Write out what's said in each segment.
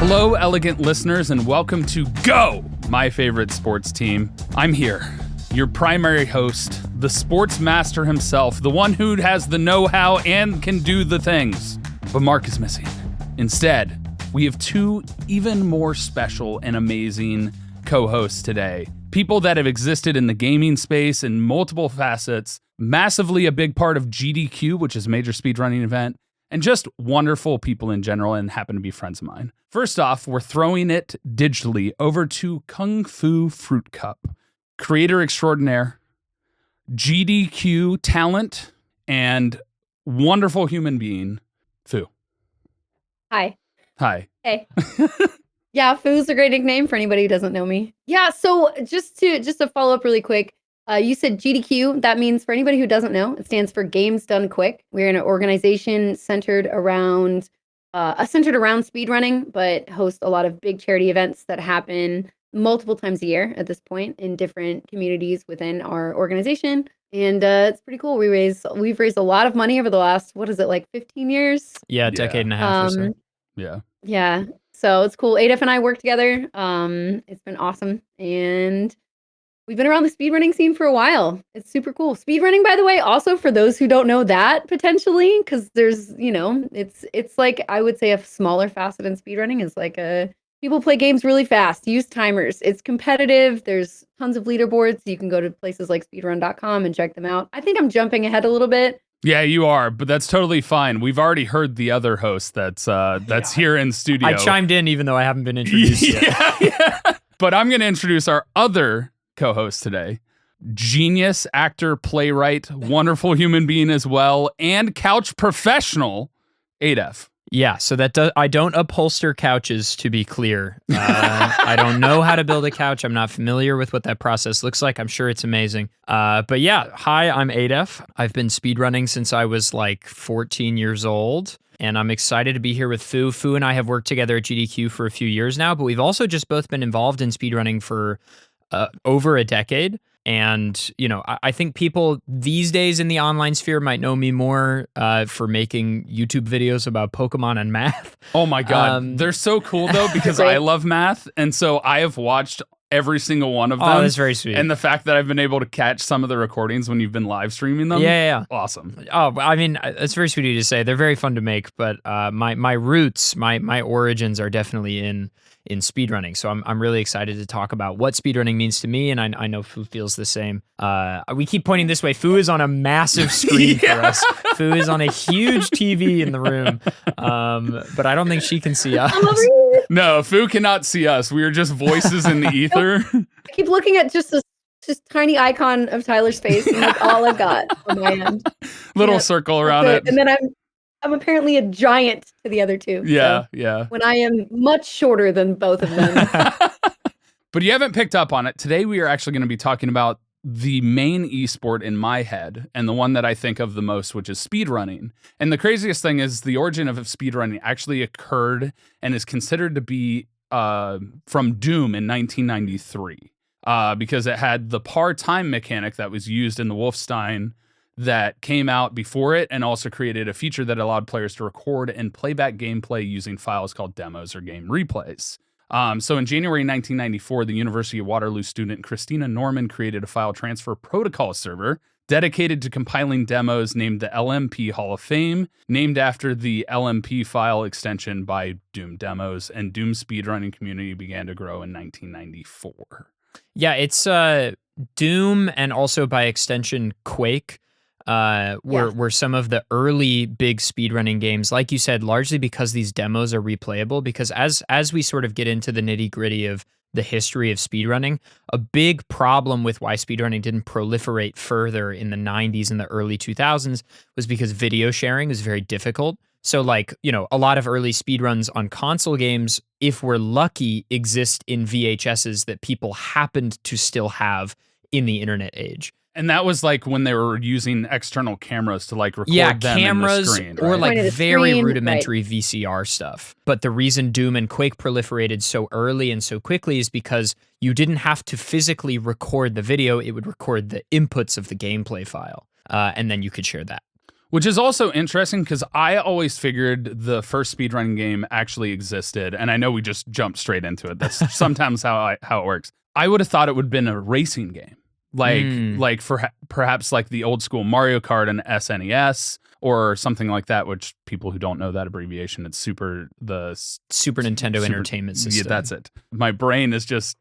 Hello, elegant listeners, and welcome to Go, my favorite sports team. I'm here, your primary host, the sports master himself, the one who has the know-how and can do the things. But Mark is missing. Instead, we have two even more special and amazing co-hosts today. People that have existed in the gaming space in multiple facets, massively a big part of GDQ, which is a major speedrunning event, and just wonderful people in general and happen to be friends of mine. First off, we're throwing it digitally over to Kung Fu Fruit Cup, creator extraordinaire, GDQ talent, and wonderful human being, Fu. Hi. Hi. Hey. Yeah, Fu's a great nickname for anybody who doesn't know me. Yeah, so just to follow up really quick, you said GDQ. That means, for anybody who doesn't know, it stands for Games Done Quick. We're an organization centered around speedrunning, but host a lot of big charity events that happen multiple times a year at this point in different communities within our organization. And it's pretty cool. We've raised a lot of money over the last, 15 years? Yeah, a decade and a half or so. Yeah. So it's cool. Adef and I work together. It's been awesome. And we've been around the speedrunning scene for a while. It's super cool. Speedrunning, by the way, also for those who don't know that potentially, because there's, it's like, I would say a smaller facet in speedrunning is like people play games really fast, use timers. It's competitive. There's tons of leaderboards. You can go to places like speedrun.com and check them out. I think I'm jumping ahead a little bit. Yeah, you are, but that's totally fine. We've already heard the other host that's here in studio. I chimed in even though I haven't been introduced yet. Yeah. But I'm going to introduce our other co-host today. Genius, actor, playwright, wonderful human being as well, and couch professional, Adef. Yeah, so I don't upholster couches, to be clear. I don't know how to build a couch. I'm not familiar with what that process looks like. I'm sure it's amazing. But yeah, hi, I'm Adef. I've been speedrunning since I was like 14 years old, and I'm excited to be here with Fu. Fu and I have worked together at GDQ for a few years now, but we've also just both been involved in speedrunning for over a decade. And, I think people these days in the online sphere might know me more for making YouTube videos about Pokemon and math. Oh my God. They're so cool though, because I love math. And so I have watched every single one of them. Oh, that's very sweet. And the fact that I've been able to catch some of the recordings when you've been live streaming them. Yeah. Awesome. Oh, I mean, it's very sweet of you to say. They're very fun to make, but my roots, my origins are definitely in speedrunning. So I'm really excited to talk about what speedrunning means to me, and I know Fu feels the same. We keep pointing this way. Fu is on a massive screen for us. Fu is on a huge TV in the room, but I don't think she can see us. No, Fu cannot see us. We are just voices in the ether. I keep looking at just tiny icon of Tyler's face, and that's all I've got on my end. Little circle around it. And then I'm apparently a giant to the other two. Yeah. When I am much shorter than both of them. But you haven't picked up on it. Today we are actually going to be talking about the main esport in my head, and the one that I think of the most, which is speedrunning. And the craziest thing is the origin of speedrunning actually occurred and is considered to be from Doom in 1993, because it had the par time mechanic that was used in the Wolfenstein that came out before it, and also created a feature that allowed players to record and play back gameplay using files called demos or game replays. So in January 1994, the University of Waterloo student Christina Norman created a file transfer protocol server dedicated to compiling demos named the LMP Hall of Fame, named after the LMP file extension by Doom Demos, and Doom speedrunning community began to grow in 1994. Yeah, it's Doom, and also by extension Quake. Were some of the early big speedrunning games, like you said, largely because these demos are replayable. Because as we sort of get into the nitty gritty of the history of speedrunning, a big problem with why speedrunning didn't proliferate further in the 90s and the early 2000s was because video sharing is very difficult. So a lot of early speedruns on console games, if we're lucky, exist in VHSs that people happened to still have in the internet age. And that was like when they were using external cameras to record them cameras in the screen, right? Or very rudimentary VCR stuff. But the reason Doom and Quake proliferated so early and so quickly is because you didn't have to physically record the video. It would record the inputs of the gameplay file, and then you could share that. Which is also interesting because I always figured the first speedrunning game actually existed, and I know we just jumped straight into it. That's sometimes how it works. I would have thought it would have been a racing game, like for perhaps like the old school Mario Kart and SNES or something like that. Which people who don't know that abbreviation, it's Super Nintendo Entertainment System. Yeah, that's it. My brain is just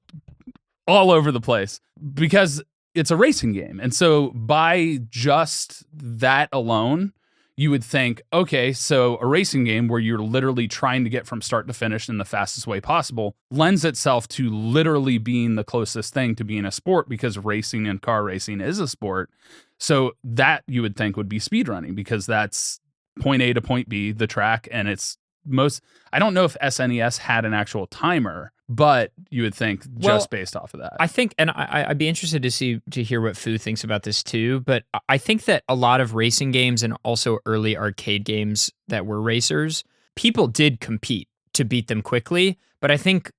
all over the place because it's a racing game. And so by just that alone, you would think, okay, so a racing game where you're literally trying to get from start to finish in the fastest way possible lends itself to literally being the closest thing to being a sport, because racing and car racing is a sport. So that you would think would be speedrunning, because that's point A to point B, the track, and it's I don't know if SNES had an actual timer, but you would think just based off of that. I think, and I'd be interested to hear what Fu thinks about this too, but I think that a lot of racing games and also early arcade games that were racers, people did compete to beat them quickly, but I think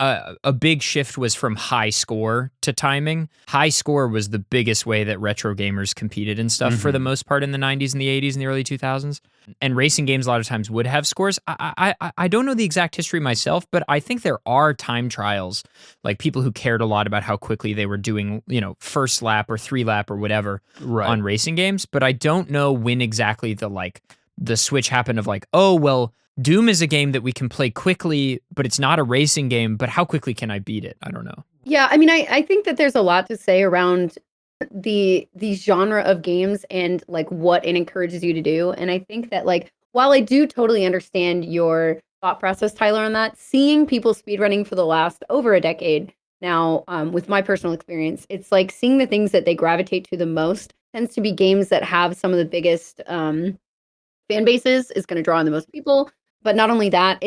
a big shift was from high score to timing. High score was the biggest way that retro gamers competed and stuff for the most part in the 90s and the 80s and the early 2000s. And racing games a lot of times would have scores. I don't know the exact history myself, but I think there are time trials, like people who cared a lot about how quickly they were doing, first lap or 3-lap or whatever on racing games. But I don't know when exactly the switch happened of Doom is a game that we can play quickly, but it's not a racing game. But how quickly can I beat it? I don't know. Yeah, I mean, I think that there's a lot to say around the genre of games and what it encourages you to do. And I think that while I do totally understand your thought process, Tyler, on that, seeing people speedrunning for the last over a decade now, with my personal experience, it's like seeing the things that they gravitate to the most tends to be games that have some of the biggest fan bases, is going to draw in the most people. But not only that,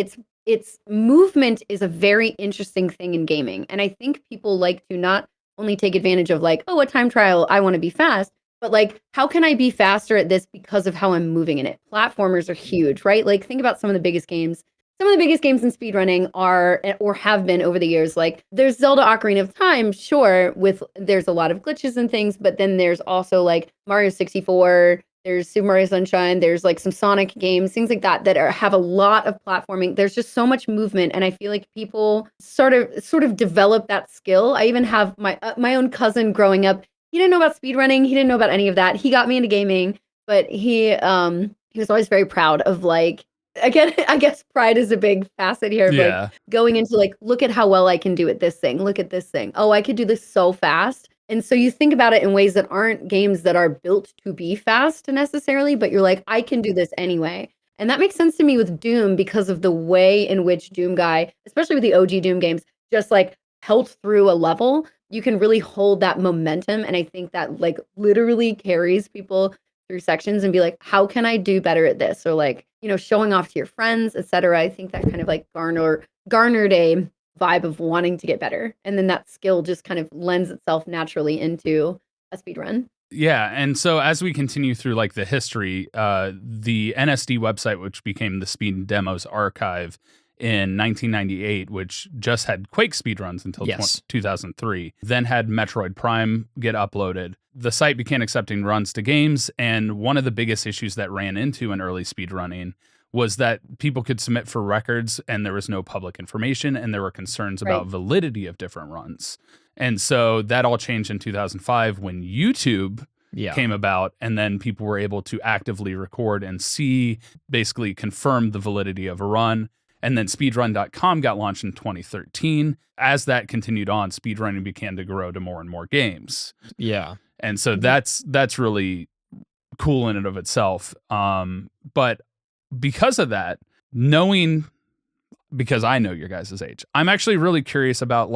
its movement is a very interesting thing in gaming. And I think people like to not only take advantage of a time trial, I want to be fast, but how can I be faster at this because of how I'm moving in it? Platformers are huge, right? Think about some of the biggest games. Some of the biggest games in speedrunning are, or have been over the years, there's Zelda Ocarina of Time, sure, there's a lot of glitches and things, but then there's also Mario 64, there's Super Mario Sunshine, there's some Sonic games, things like that have a lot of platforming. There's just so much movement, and I feel like people sort of develop that skill. I even have my own cousin growing up. He didn't know about speedrunning. He didn't know about any of that. He got me into gaming, but he was always very proud of again, I guess pride is a big facet here. Yeah. Going into look at how well I can do at this thing. Look at this thing. Oh, I could do this so fast. And so you think about it in ways that aren't games that are built to be fast necessarily, but you're I can do this anyway. And that makes sense to me with Doom because of the way in which Doom Guy, especially with the OG Doom games, just held through a level. You can really hold that momentum. And I think that literally carries people through sections and be how can I do better at this? Or showing off to your friends, etc. I think that kind of garnered a vibe of wanting to get better, and then that skill just kind of lends itself naturally into a speed run. Yeah, and so as we continue through the history, the NSD website, which became the Speed Demos Archive in 1998, which just had Quake speedruns until 2003, then had Metroid Prime get uploaded. The site began accepting runs to games, and one of the biggest issues that ran into in early speedrunning was that people could submit for records and there was no public information, and there were concerns about validity of different runs. And so that all changed in 2005 when YouTube came about, and then people were able to actively record and basically confirm the validity of a run. And then speedrun.com got launched in 2013. As that continued on, speedrunning began to grow to more and more games. Yeah. And so that's really cool in and of itself. But because of that, because I know your guys' age, I'm actually really curious about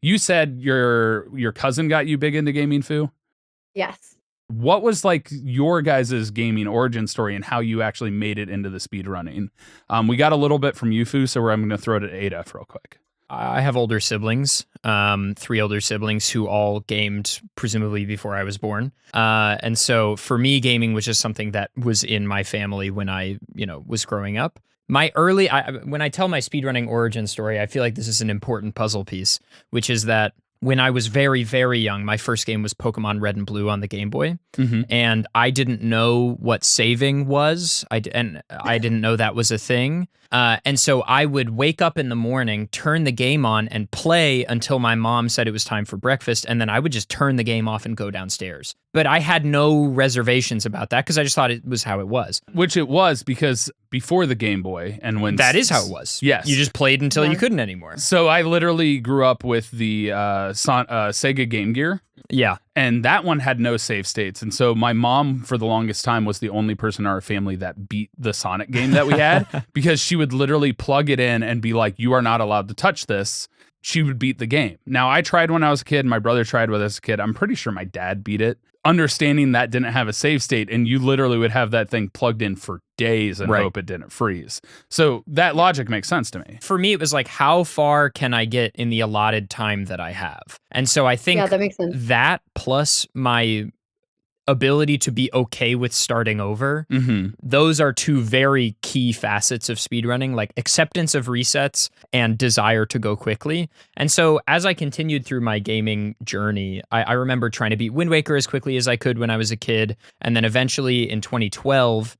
you said your cousin got you big into gaming, Fu? Yes. What was your guys' gaming origin story and how you actually made it into the speedrunning? We got a little bit from you, Fu, so I'm going to throw it at Adef real quick. I have older siblings, 3 older siblings who all gamed presumably before I was born. And so for me, gaming was just something that was in my family when I, was growing up. When I tell my speedrunning origin story, I feel like this is an important puzzle piece, which is that when I was very, very young, my first game was Pokemon Red and Blue on the Game Boy. And I didn't know what saving was. I didn't know that was a thing. And so I would wake up in the morning, turn the game on, and play until my mom said it was time for breakfast. And then I would just turn the game off and go downstairs. But I had no reservations about that because I just thought it was how it was. Which it was, because before the Game Boy, and when That is how it was. Yes. You just played until you couldn't anymore. So I literally grew up with the Sega Game Gear. Yeah. And that one had no save states. And so my mom, for the longest time, was the only person in our family that beat the Sonic game that we had, because she would literally plug it in and be like, you are not allowed to touch this. She would beat the game. Now, I tried when I was a kid. My brother tried when I was a kid. I'm pretty sure my dad beat it, understanding that didn't have a save state, and you literally would have that thing plugged in for days and hope it didn't freeze. So that logic makes sense to me. For me, it was like, how far can I get in the allotted time that I have? And so I think that makes sense. That plus my ability to be okay with starting over, those are two very key facets of speedrunning, like acceptance of resets and desire to go quickly. And so as I continued through my gaming journey, I remember trying to beat Wind Waker as quickly as I could when I was a kid. And then eventually in 2012,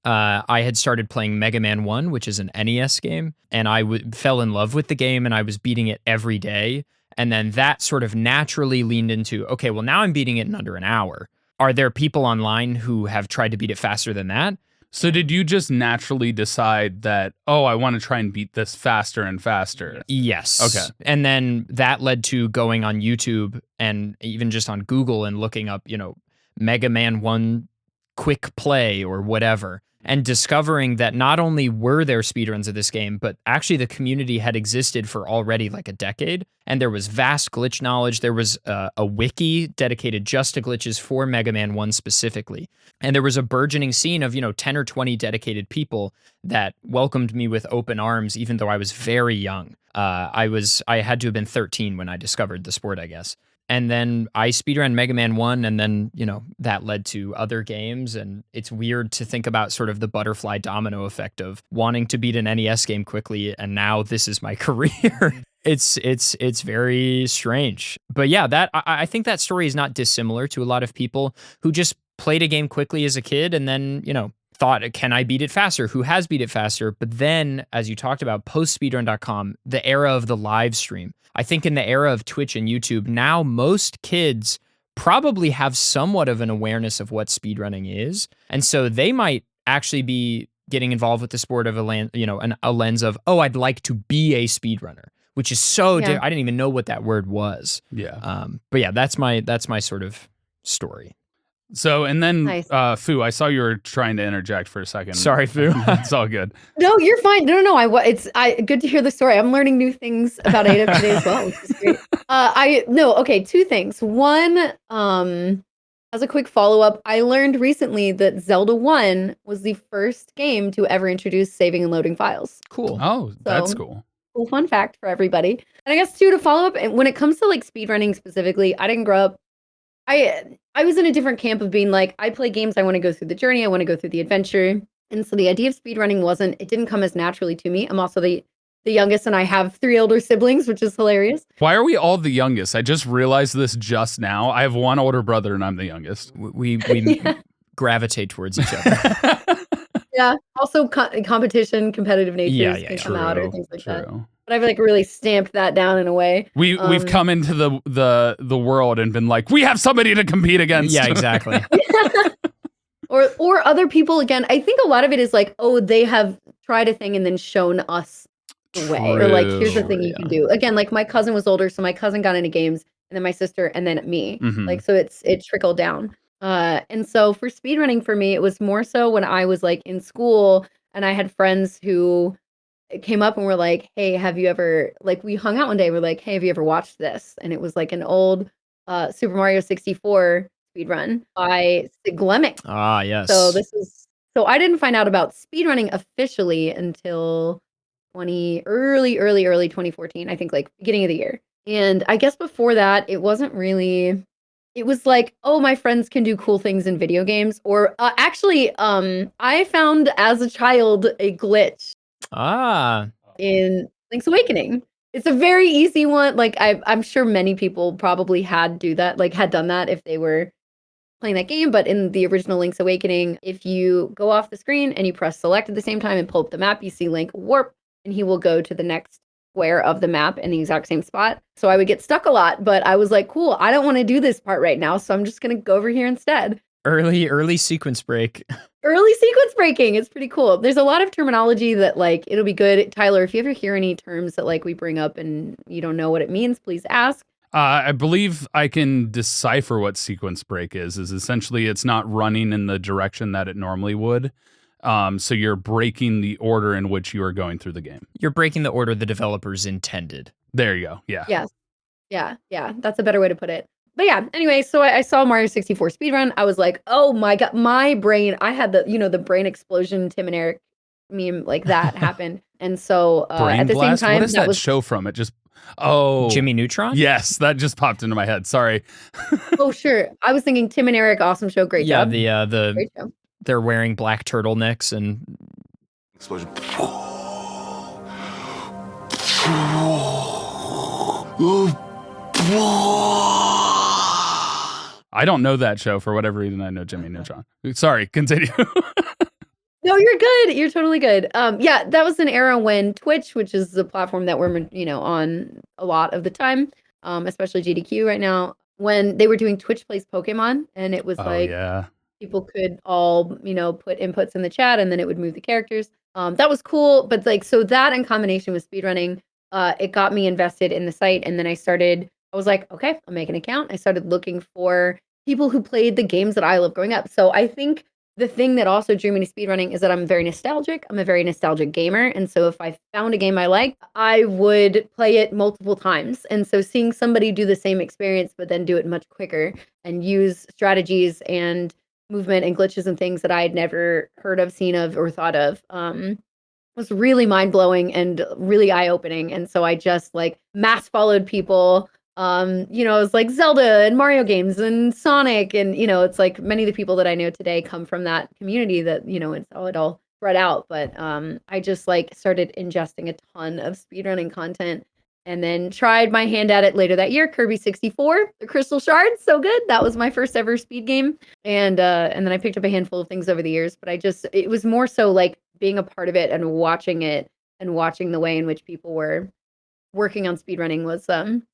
I had started playing Mega Man 1, which is an NES game, and I fell in love with the game, and I was beating it every day. And then that sort of naturally leaned into, okay, well, now I'm beating it in under an hour. Are there people online who have tried to beat it faster than that? So did you just naturally decide that, oh, I want to try and beat this faster and faster? Yes. Okay. And then that led to going on YouTube and even just on Google and looking up, Mega Man 1 quick play or whatever, and discovering that not only were there speedruns of this game, but actually the community had existed for already like a decade, and there was vast glitch knowledge. There was a wiki dedicated just to glitches for Mega Man 1 specifically, and there was a burgeoning scene of 10 or 20 dedicated people that welcomed me with open arms, even though I was very young. I had to have been 13 when I discovered the sport, I guess. And then I speedrun Mega Man 1, and then, that led to other games. And it's weird to think about sort of the butterfly domino effect of wanting to beat an NES game quickly, and now this is my career. It's very strange. But yeah, I think that story is not dissimilar to a lot of people who just played a game quickly as a kid and then, thought, can I beat it faster? Who has beat it faster? But then, as you talked about, post-speedrun.com, the era of the live stream, I think in the era of Twitch and YouTube, now most kids probably have somewhat of an awareness of what speedrunning is. And so they might actually be getting involved with the sport of a lens of, oh, I'd like to be a speedrunner, which is so I didn't even know what that word was. Yeah. But yeah, that's my sort of story. So, and then, Nice. Fu, I saw you were trying to interject for a second. Sorry, Fu. It's all good. No, you're fine. No. It's good to hear the story. I'm learning new things about Adef today as well, which is great. Okay, two things. One, as a quick follow-up, I learned recently that Zelda 1 was the first game to ever introduce saving and loading files. Cool. Oh, that's cool. Cool fun fact for everybody. And I guess, too, to follow up, when it comes to like speedrunning specifically, I didn't grow up. I was in a different camp of being like, I play games, I want to go through the journey, I want to go through the adventure. And so the idea of speedrunning it didn't come as naturally to me. I'm also the youngest, and I have 3 older siblings, which is hilarious. Why are we all the youngest? I just realized this just now. I have one older brother, and I'm the youngest. We gravitate towards each other. Yeah. Also, competition, competitive natures can come out or things like that. But I've like really stamped that down in a way. We've come into the world and been like, we have somebody to compete against. Yeah, exactly. or other people. Again, I think a lot of it is like, oh, they have tried a thing and then shown us the way, or like, here's the thing you can do. Again, like my cousin was older, so my cousin got into games, and then my sister, and then me. Like, so it trickled down. And so for speedrunning for me, it was more so when I was like in school, and I had friends who came up and were like, hey, have you ever, like, we hung out one day, we're like, hey, have you ever watched this? And it was like an old Super Mario 64 speedrun by Siglemic. Ah, yes. So I didn't find out about speedrunning officially until early 2014, I think, like beginning of the year. And I guess before that, it was like, oh, my friends can do cool things in video games. Or I found as a child a glitch in Link's Awakening. It's a very easy one. Like I'm sure many people probably had done that if they were playing that game. But in the original Link's Awakening, if you go off the screen and you press select at the same time and pull up the map, you see Link warp, and he will go to the next square of the map in the exact same spot. So I would get stuck a lot, but I was like, cool, I don't want to do this part right now, so I'm just gonna go over here instead. Early sequence break. Early sequence breaking. It's pretty cool. There's a lot of terminology that like it'll be good. Tyler, if you ever hear any terms that like we bring up and you don't know what it means, please ask. I believe I can decipher what sequence break is essentially it's not running in the direction that it normally would. So you're breaking the order in which you are going through the game. You're breaking the order the developers intended. There you go. Yeah. Yes. Yeah. That's a better way to put it. But yeah, anyway, so I saw Mario 64 speedrun. I was like, oh my God, my brain, I had the brain explosion Tim and Eric meme like that happened. And so at the Blast? same time, what is that show from? It just, Jimmy Neutron? Yes, that just popped into my head. Sorry. Oh, sure. I was thinking Tim and Eric, awesome show, great job. Yeah, great show. They're wearing black turtlenecks and explosion. I don't know that show for whatever reason. I know Jimmy Neutron. Sorry, continue. No, you're good. You're totally good. Yeah, that was an era when Twitch, which is the platform that we're on a lot of the time, especially GDQ right now, when they were doing Twitch Plays Pokemon, and it was people could all put inputs in the chat, and then it would move the characters. That was cool, but like so that in combination with speedrunning, it got me invested in the site, and then I was like, okay, I'll make an account. I started looking for people who played the games that I loved growing up. So I think the thing that also drew me to speedrunning is that I'm very nostalgic. I'm a very nostalgic gamer. And so if I found a game I liked, I would play it multiple times. And so seeing somebody do the same experience, but then do it much quicker and use strategies and movement and glitches and things that I had never heard of, seen of, or thought of, was really mind-blowing and really eye-opening. And so I just like mass followed people. It was like Zelda and Mario games and Sonic, and it's like many of the people that I know today come from that community that it's all spread out. But I just like started ingesting a ton of speedrunning content, and then tried my hand at it later that year. Kirby 64, the Crystal Shards, so good. That was my first ever speed game, and then I picked up a handful of things over the years. But it was more so like being a part of it and watching it and watching the way in which people were working on speedrunning was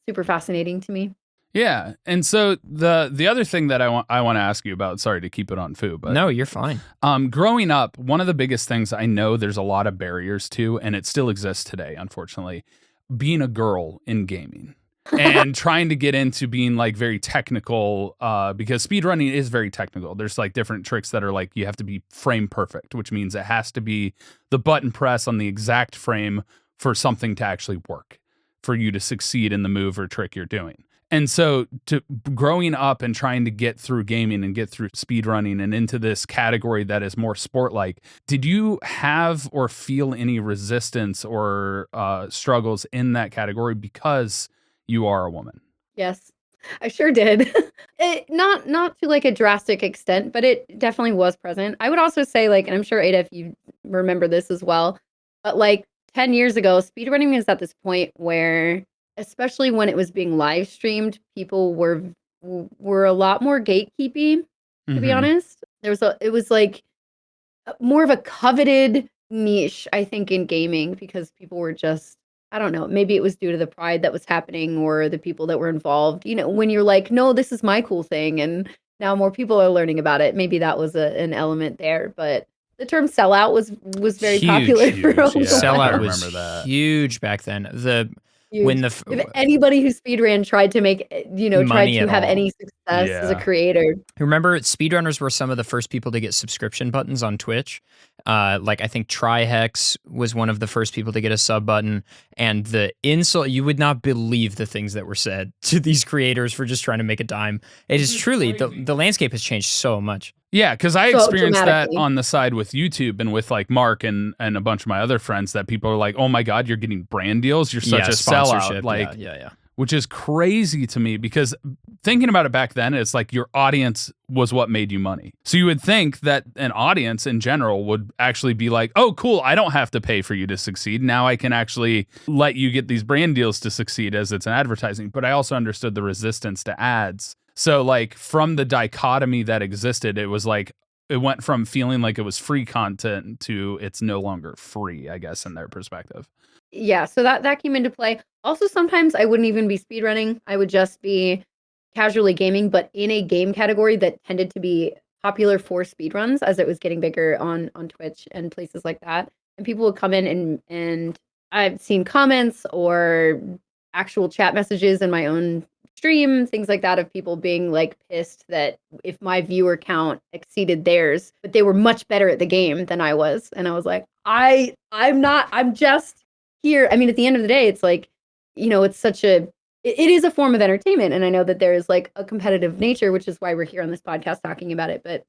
super fascinating to me. Yeah, and so the other thing that I want to ask you about, sorry to keep it on Foo, but no, you're fine. Growing up, one of the biggest things I know there's a lot of barriers to, and it still exists today, unfortunately, being a girl in gaming and trying to get into being like very technical, because speedrunning is very technical. There's like different tricks that are like you have to be frame perfect, which means it has to be the button press on the exact frame for something to actually work, for you to succeed in the move or trick you're doing. And so growing up and trying to get through gaming and get through speedrunning and into this category that is more sport-like, did you have or feel any resistance or struggles in that category because you are a woman? Yes, I sure did. Not to like a drastic extent, but it definitely was present. I would also say like, and I'm sure Adef, you remember this as well, but like 10 years ago, speedrunning is at this point where, especially when it was being live streamed, people were a lot more gatekeepy, to be honest. It was like more of a coveted niche, I think, in gaming, because people were just, I don't know, maybe it was due to the pride that was happening or the people that were involved. When you're like, no, this is my cool thing, and now more people are learning about it. Maybe that was an element there, but the term sellout was very popular for a while. Sellout was huge back then. If anybody who speedran tried to make, tried to have any success as a creator. Remember, speedrunners were some of the first people to get subscription buttons on Twitch. Like I think Trihex was one of the first people to get a sub button, and the insult, you would not believe the things that were said to these creators for just trying to make a dime. It is truly, the landscape has changed so much. Yeah, because I experienced that on the side with YouTube and with like Mark and a bunch of my other friends, that people are like, oh my God, you're getting brand deals. You're such a sellout. Like, which is crazy to me because thinking about it back then, it's like your audience was what made you money. So you would think that an audience in general would actually be like, oh, cool, I don't have to pay for you to succeed. Now I can actually let you get these brand deals to succeed as it's an advertising. But I also understood the resistance to ads. So like from the dichotomy that existed, it was like, it went from feeling like it was free content to it's no longer free, I guess, in their perspective. Yeah, so that came into play. Also, sometimes I wouldn't even be speedrunning. I would just be casually gaming, but in a game category that tended to be popular for speedruns as it was getting bigger on Twitch and places like that. And people would come in and I've seen comments or actual chat messages in my own stream, things like that, of people being like pissed that if my viewer count exceeded theirs, but they were much better at the game than I was. And I was like, I'm just here. I mean, at the end of the day, it's like, it's it is a form of entertainment. And I know that there is like a competitive nature, which is why we're here on this podcast talking about it. But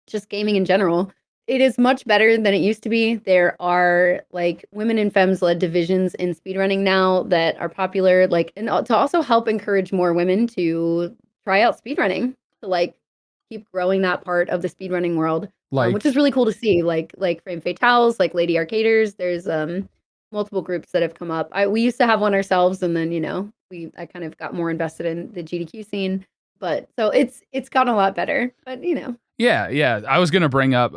just gaming in general, it is much better than it used to be. There are like women and femmes led divisions in speedrunning now that are popular, like, and to also help encourage more women to try out speedrunning, to like keep growing that part of the speedrunning world, which is really cool to see. Like Frame Fatales, like Lady Arcaders. There's multiple groups that have come up. We used to have one ourselves, and then I kind of got more invested in the GDQ scene. But so it's gotten a lot better. But Yeah. I was gonna bring up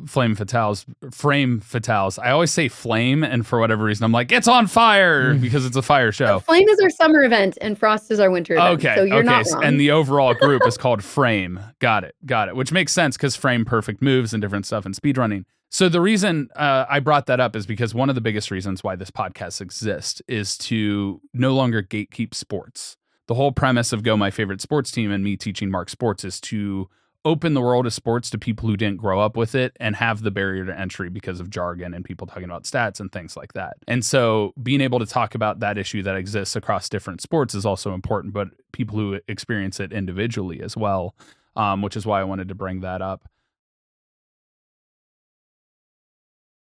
Frame Fatales. I always say flame, and for whatever reason, I'm like, it's on fire because it's a fire show. Flame is our summer event, and Frost is our winter event. Okay, so you're not wrong. And the overall group is called Frame. Got it. Which makes sense because frame perfect moves and different stuff in speedrunning. So the reason I brought that up is because one of the biggest reasons why this podcast exists is to no longer gatekeep sports. The whole premise of Go My Favorite Sports Team and me teaching Mark Sports is to open the world of sports to people who didn't grow up with it and have the barrier to entry because of jargon and people talking about stats and things like that. And so being able to talk about that issue that exists across different sports is also important, but people who experience it individually as well, which is why I wanted to bring that up.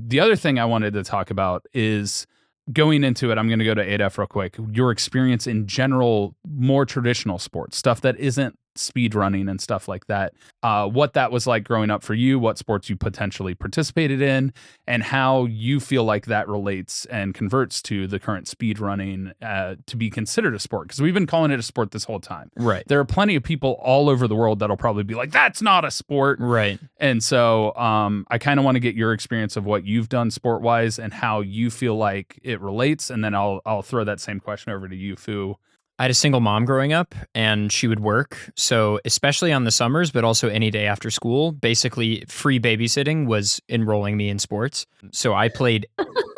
The other thing I wanted to talk about is going into it. I'm going to go to Adef real quick. Your experience in general, more traditional sports, stuff that isn't speed running and stuff like that. What that was like growing up for you, what sports you potentially participated in, and how you feel like that relates and converts to the current speed running to be considered a sport. Because we've been calling it a sport this whole time. Right. There are plenty of people all over the world that'll probably be like, that's not a sport. Right. And so I kind of want to get your experience of what you've done sport wise and how you feel like it relates. And then I'll throw that same question over to you, Fu. I had a single mom growing up, and she would work. So especially on the summers, but also any day after school, basically free babysitting was enrolling me in sports. So I played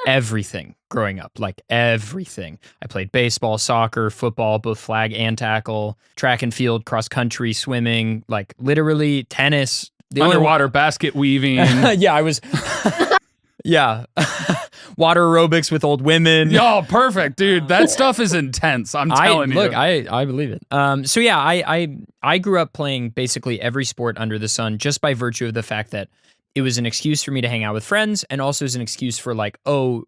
everything growing up, like everything. I played baseball, soccer, football, both flag and tackle, track and field, cross country, swimming, like literally tennis. Underwater basket weaving. Yeah, I was... Yeah. Water aerobics with old women. Yo, perfect, dude. That stuff is intense. I'm telling you. Look, I believe it. So yeah, I grew up playing basically every sport under the sun just by virtue of the fact that it was an excuse for me to hang out with friends, and also as an excuse for like, I'll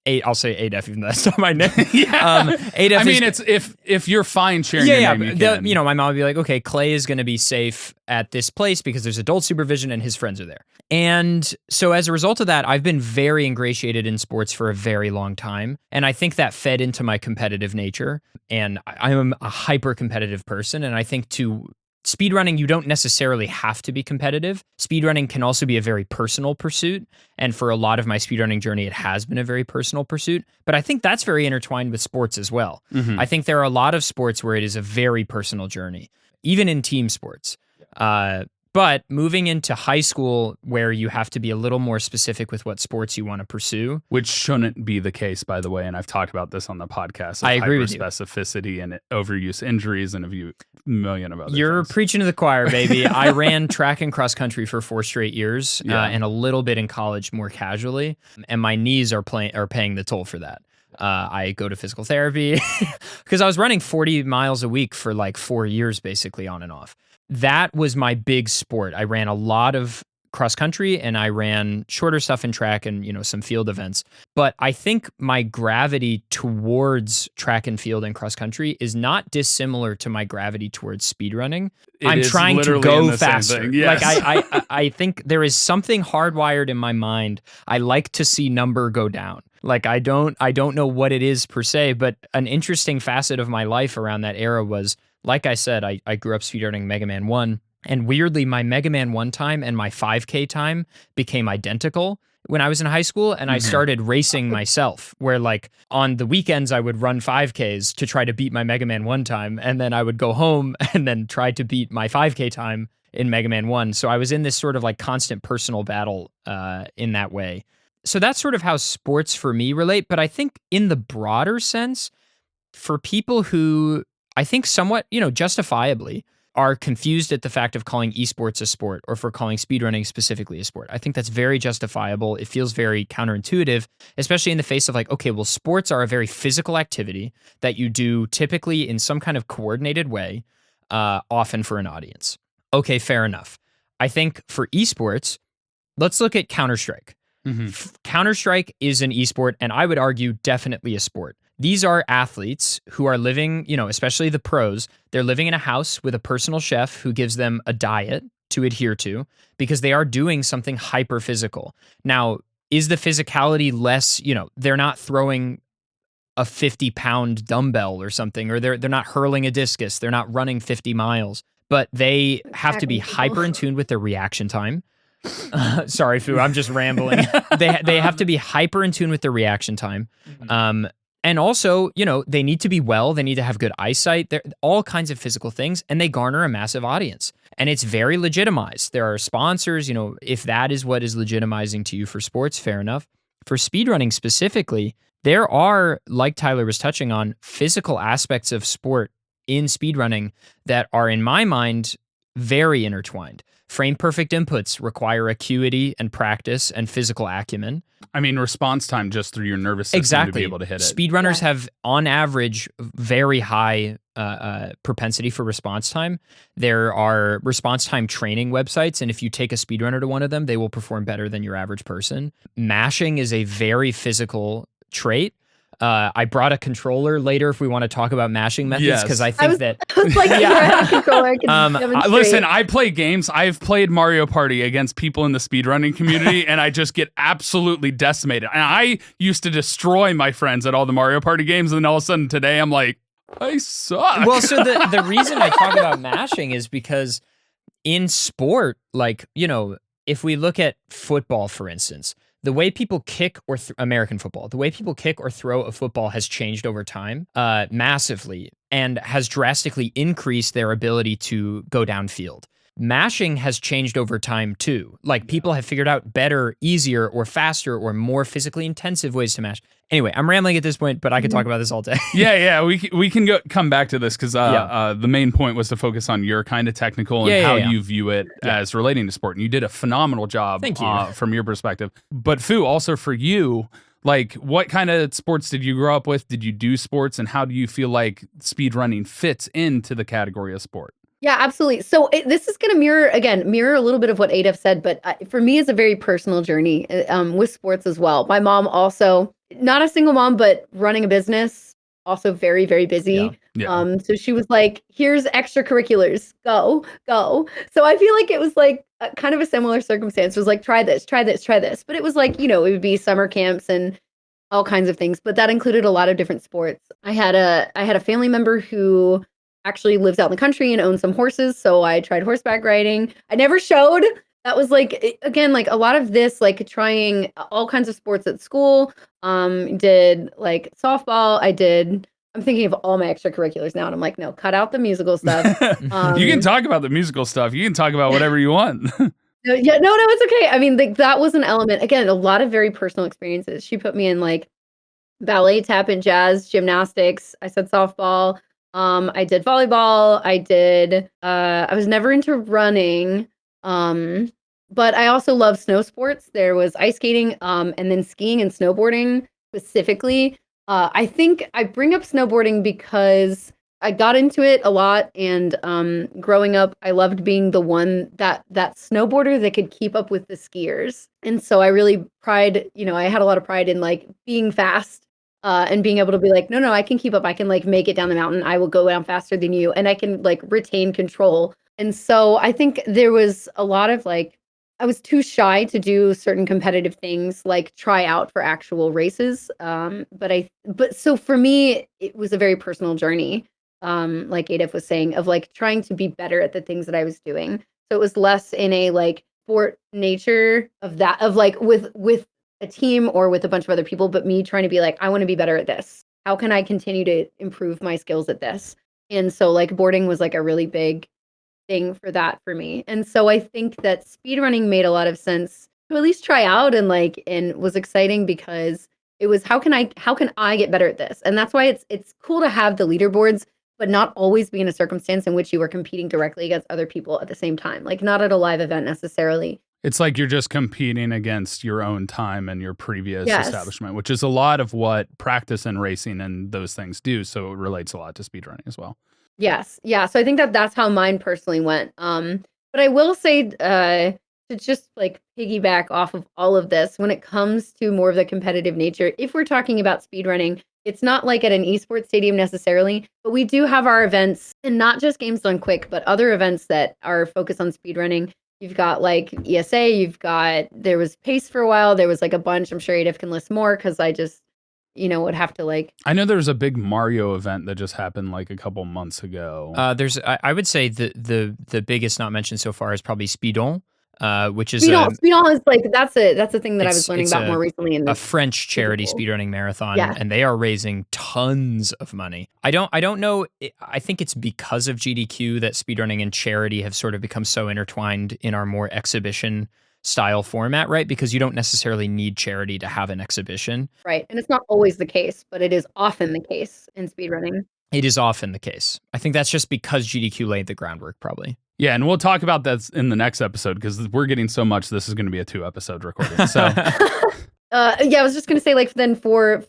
say Adef, even though that's not my name. Yeah. Adef. I mean, it's if you're fine sharing your name, you can. My mom would be like, okay, Clay is going to be safe at this place because there's adult supervision and his friends are there. And so as a result of that, I've been very ingratiated in sports for a very long time. And I think that fed into my competitive nature. And I'm a hyper competitive person. And I think speedrunning, you don't necessarily have to be competitive. Speedrunning can also be a very personal pursuit. And for a lot of my speedrunning journey, it has been a very personal pursuit. But I think that's very intertwined with sports as well. Mm-hmm. I think there are a lot of sports where it is a very personal journey, even in team sports. But moving into high school, where you have to be a little more specific with what sports you want to pursue. Which shouldn't be the case, by the way. And I've talked about this on the podcast. I agree with you. Specificity and overuse injuries and a million of other You're things. Preaching to the choir, baby. I ran track and cross country for 4 straight years and a little bit in college more casually. And my knees are paying the toll for that. I go to physical therapy because I was running 40 miles a week for like 4 years, basically on and off. That was my big sport. I ran a lot of cross country and I ran shorter stuff in track and, some field events. But I think my gravity towards track and field and cross country is not dissimilar to my gravity towards speedrunning. I'm trying to go faster. Yes. Like I think there is something hardwired in my mind. I like to see number go down. Like I don't know what it is per se, but an interesting facet of my life around that era was, like I said, I grew up speedrunning Mega Man 1. And weirdly, my Mega Man 1 time and my 5K time became identical when I was in high school, and I started racing myself, where like on the weekends I would run 5Ks to try to beat my Mega Man 1 time, and then I would go home and then try to beat my 5K time in Mega Man 1. So I was in this sort of like constant personal battle in that way. So that's sort of how sports for me relate. But I think in the broader sense, for people who I think somewhat, justifiably are confused at the fact of calling esports a sport or for calling speedrunning specifically a sport. I think that's very justifiable. It feels very counterintuitive, especially in the face of like, okay, well, sports are a very physical activity that you do typically in some kind of coordinated way, often for an audience. Okay, fair enough. I think for esports, let's look at Counter-Strike. Counter-Strike is an esport, and I would argue definitely a sport. These are athletes who are living, especially the pros, they're living in a house with a personal chef who gives them a diet to adhere to because they are doing something hyper physical. Now, is the physicality less, they're not throwing a 50-pound dumbbell or something, or they're not hurling a discus, they're not running 50 miles, but they have to be hyper in tune with their reaction time. Sorry, Fu, I'm just rambling. They have to be hyper in tune with their reaction time. And also, they need to be well, they need to have good eyesight, they're all kinds of physical things, and they garner a massive audience. And it's very legitimized. There are sponsors, if that is what is legitimizing to you for sports, fair enough. For speedrunning specifically, there are, like Tyler was touching on, physical aspects of sport in speedrunning that are, in my mind, very intertwined. Frame perfect inputs require acuity and practice and physical acumen. I mean, response time just through your nervous system to be able to hit it. Speedrunners have, on average, very high propensity for response time. There are response time training websites, and if you take a speedrunner to one of them, they will perform better than your average person. Mashing is a very physical trait. I brought a controller later if we want to talk about mashing methods, because I think I was like, you have a controller. Listen, I play games. I've played Mario Party against people in the speedrunning community, and I just get absolutely decimated. And I used to destroy my friends at all the Mario Party games, and then all of a sudden today I'm like, I suck. Well, so the reason I talk about mashing is because in sport, like, if we look at football, for instance, the way people kick or American football, the way people kick or throw a football has changed over time massively and has drastically increased their ability to go downfield. Mashing has changed over time too. Like people have figured out better, easier, or faster, or more physically intensive ways to mash. Anyway, I'm rambling at this point, but I could talk about this all day. Yeah, we can come back to this because the main point was to focus on your kind of technical and how you view it as relating to sport. And you did a phenomenal job from your perspective. But Fu, also for you, like what kind of sports did you grow up with? Did you do sports? And how do you feel like speedrunning fits into the category of sport? Yeah, absolutely. So this is going to mirror a little bit of what Adef said, but for me, it's a very personal journey with sports as well. My mom also, not a single mom, but running a business, also very, very busy. Yeah. So she was like, here's extracurriculars, go. So I feel like it was like kind of a similar circumstance. It was like, try this. But it was like, it would be summer camps and all kinds of things, but that included a lot of different sports. I had a family member who actually lives out in the country and owns some horses. So I tried horseback riding. I never showed. That was like, again, like a lot of this, like trying all kinds of sports at school. Did like softball. I'm thinking of all my extracurriculars now. And I'm like, no, cut out the musical stuff. You can talk about the musical stuff. You can talk about whatever you want. No, it's okay. I mean, that was an element. Again, a lot of very personal experiences. She put me in like ballet, tap and jazz, gymnastics. I said softball. I did volleyball. I was never into running. But I also love snow sports. There was ice skating, and then skiing and snowboarding specifically. I think I bring up snowboarding because I got into it a lot, and growing up, I loved being the one that snowboarder that could keep up with the skiers. And so I really I had a lot of pride in like being fast and being able to be like, no, I can keep up. I can like make it down the mountain. I will go down faster than you, and I can like retain control. And so I think there was a lot of like, I was too shy to do certain competitive things like try out for actual races. But so for me, it was a very personal journey, like Adef was saying, of like trying to be better at the things that I was doing. So it was less in a like sport nature of that, of like with a team or with a bunch of other people, but me trying to be like, I want to be better at this. How can I continue to improve my skills at this? And so like boarding was like a really big thing for that for me. And so I think that speedrunning made a lot of sense to at least try out, and was exciting because it was how can I get better at this? And that's why it's cool to have the leaderboards, but not always be in a circumstance in which you are competing directly against other people at the same time. Like not at a live event necessarily. It's like you're just competing against your own time and your previous Yes. establishment, which is a lot of what practice and racing and those things do. So it relates a lot to speedrunning as well. Yes. Yeah. So I think that that's how mine personally went. But I will say, to just like piggyback off of all of this, when it comes to more of the competitive nature, if we're talking about speedrunning, it's not like at an esports stadium necessarily, but we do have our events, and not just Games Done Quick, but other events that are focused on speedrunning. You've got like ESA, there was Pace for a while, there was like a bunch. I'm sure Adef can list more because I just would have to like. I know there was a big Mario event that just happened like a couple months ago. I would say the biggest not mentioned so far is probably Speedon, which is Speedon is like that's a thing that I was learning about more recently in a French charity speedrunning marathon, and they are raising tons of money. I don't know. I think it's because of GDQ that speedrunning and charity have sort of become so intertwined in our more exhibition style format, right? Because you don't necessarily need charity to have an exhibition. Right. And it's not always the case, but it is often the case in speedrunning. It is often the case. I think that's just because GDQ laid the groundwork, probably. Yeah, and we'll talk about that in the next episode because we're getting so much. This is going to be a 2-episode recording. So, I was just going to say, like, then for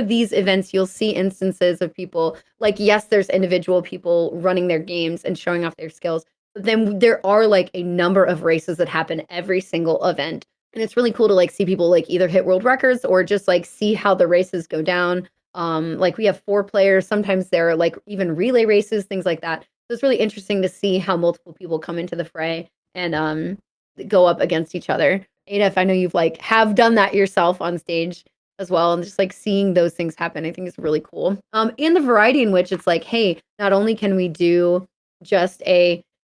these events, you'll see instances of people like, yes, there's individual people running their games and showing off their skills. But then there are like a number of races that happen every single event. And it's really cool to like see people like either hit world records or just like see how the races go down. Like we have 4 players. Sometimes there are like even relay races, things like that. So it's really interesting to see how multiple people come into the fray and go up against each other. Adef, I know you've like have done that yourself on stage as well. And just like seeing those things happen, I think is really cool. And the variety in which it's like, hey, not only can we do just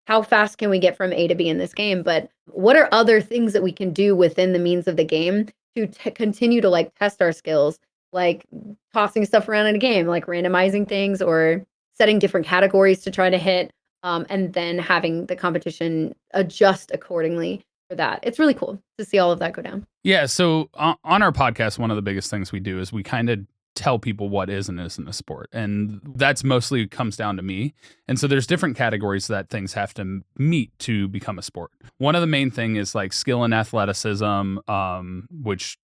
how fast can we get from A to B in this game, but what are other things that we can do within the means of the game to continue to like test our skills, like tossing stuff around in a game, like randomizing things or setting different categories to try to hit, and then having the competition adjust accordingly for that. It's really cool to see all of that go down. Yeah. So on our podcast, one of the biggest things we do is we kind of tell people what is and isn't a sport. And that's mostly comes down to me. And so there's different categories that things have to meet to become a sport. One of the main thing is like skill and athleticism, which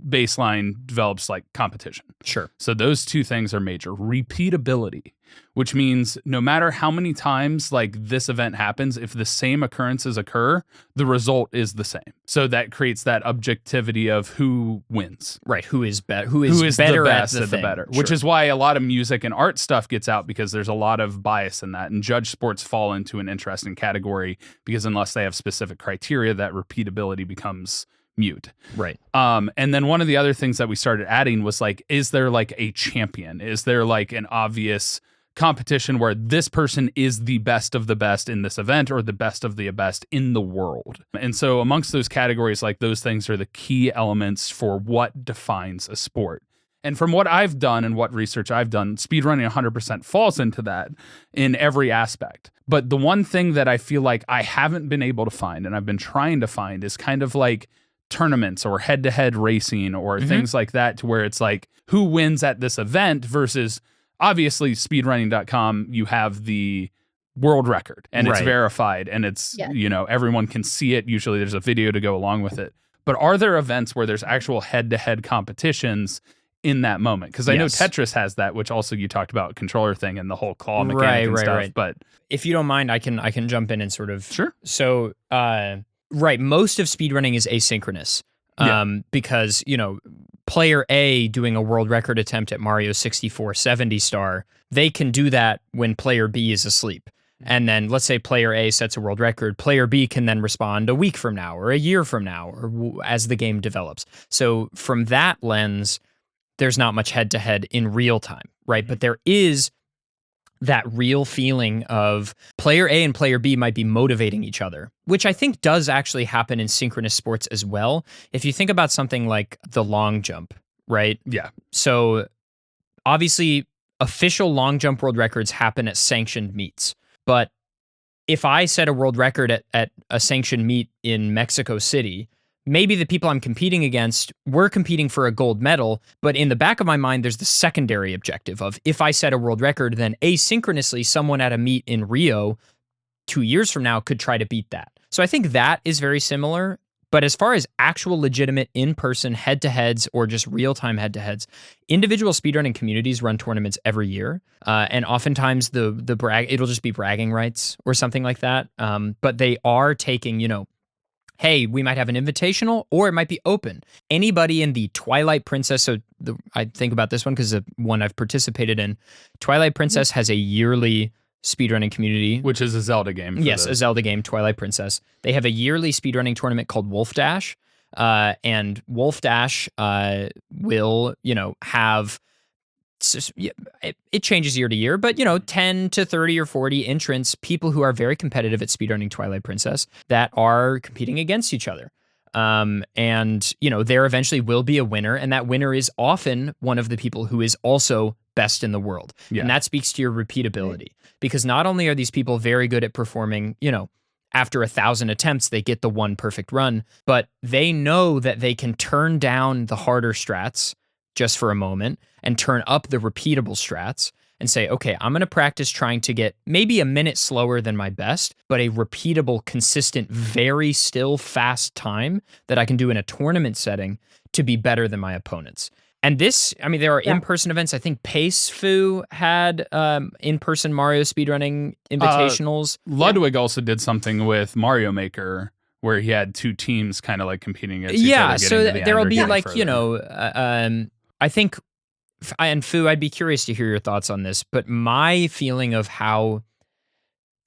baseline develops like competition. Sure. So those two things are major. Repeatability, which means no matter how many times like this event happens, if the same occurrences occur, the result is the same. So that creates that objectivity of who wins. Right. Who is better? Who is better the best at the better. Sure. Which is why a lot of music and art stuff gets out because there's a lot of bias in that. And judge sports fall into an interesting category because unless they have specific criteria, that repeatability becomes mute. Right. And then one of the other things that we started adding was like, is there like a champion? Is there like an obvious competition where this person is the best of the best in this event or the best of the best in the world? And so amongst those categories, like those things are the key elements for what defines a sport. And from what I've done and what research I've done, speedrunning 100% falls into that in every aspect. But the one thing that I feel like I haven't been able to find and I've been trying to find is kind of like tournaments or head-to-head racing or things like that, to where it's like who wins at this event versus obviously speedrunning.com, you have the world record and it's verified and it's, everyone can see it. Usually there's a video to go along with it. But are there events where there's actual head-to-head competitions in that moment. Because I know Yes. Tetris has that, which also you talked about controller thing and the whole claw mechanic and stuff. Right. But if you don't mind, I can jump in and sort of sure. So right, most of speedrunning is asynchronous. Because, player A doing a world record attempt at Mario 64 70 star, they can do that when player B is asleep. And then let's say player A sets a world record, player B can then respond a week from now or a year from now or as the game develops. So from that lens, there's not much head-to-head in real time, right? But there is that real feeling of player A and player B might be motivating each other, which I think does actually happen in synchronous sports as well. If you think about something like the long jump, right? Yeah. So obviously, official long jump world records happen at sanctioned meets. But if I set a world record at a sanctioned meet in Mexico City, maybe the people I'm competing against, we're competing for a gold medal, but in the back of my mind, there's the secondary objective of if I set a world record, then asynchronously, someone at a meet in Rio 2 years from now could try to beat that. So I think that is very similar. But as far as actual legitimate in-person head-to-heads or just real-time head-to-heads, individual speedrunning communities run tournaments every year. And oftentimes it'll just be bragging rights or something like that. But they are taking, hey, we might have an invitational or it might be open. Anybody in the Twilight Princess, I think about this one because the one I've participated in, Twilight Princess has a yearly speedrunning community. Which is a Zelda game. Yes, a Zelda game, Twilight Princess. They have a yearly speedrunning tournament called Wolf Dash. And Wolf Dash will, have... It changes year to year, but 10 to 30 or 40 entrants, people who are very competitive at speedrunning Twilight Princess that are competing against each other. And there eventually will be a winner, and that winner is often one of the people who is also best in the world. Yeah. And that speaks to your repeatability, because not only are these people very good at performing, after 1,000 attempts, they get the one perfect run, but they know that they can turn down the harder strats just for a moment and turn up the repeatable strats and say, okay, I'm going to practice trying to get maybe a minute slower than my best, but a repeatable, consistent, very still fast time that I can do in a tournament setting to be better than my opponents. And this, there are in-person events. I think Pace Fu had in-person Mario speedrunning invitationals. Ludwig also did something with Mario Maker where he had two teams kind of like competing against each other. Yeah, so there'll be like, further. I think, and Fu, I'd be curious to hear your thoughts on this, but my feeling of how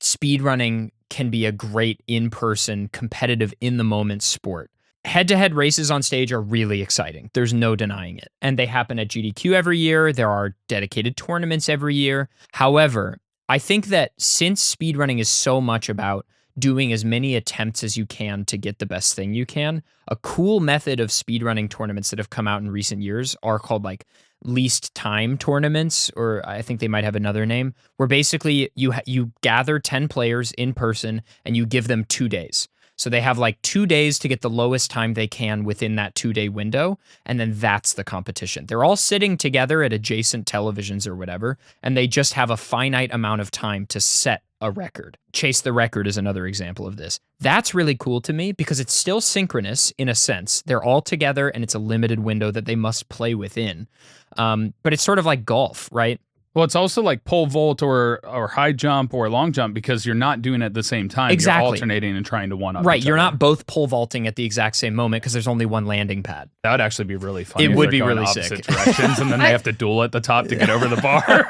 speedrunning can be a great in-person, competitive, in-the-moment sport. Head-to-head races on stage are really exciting. There's no denying it. And they happen at GDQ every year. There are dedicated tournaments every year. However, I think that since speedrunning is so much about doing as many attempts as you can to get the best thing you can, a cool method of speedrunning tournaments that have come out in recent years are called like least time tournaments, or I think they might have another name, where basically you gather 10 players in person and you give them 2 days. So they have like 2 days to get the lowest time they can within that 2-day window, and then that's the competition. They're all sitting together at adjacent televisions or whatever, and they just have a finite amount of time to set a record. Chase the Record is another example of this. That's really cool to me because it's still synchronous in a sense. They're all together and it's a limited window that they must play within. But it's sort of like golf, right? Well, it's also like pole vault or high jump or long jump because you're not doing it at the same time. Exactly. You're alternating and trying to one-up Right, each you're other. not both pole vaulting at the exact same moment because there's only one landing pad. That would actually be really fun. It would be really sick. Directions, and then they have to duel at the top to get over the bar.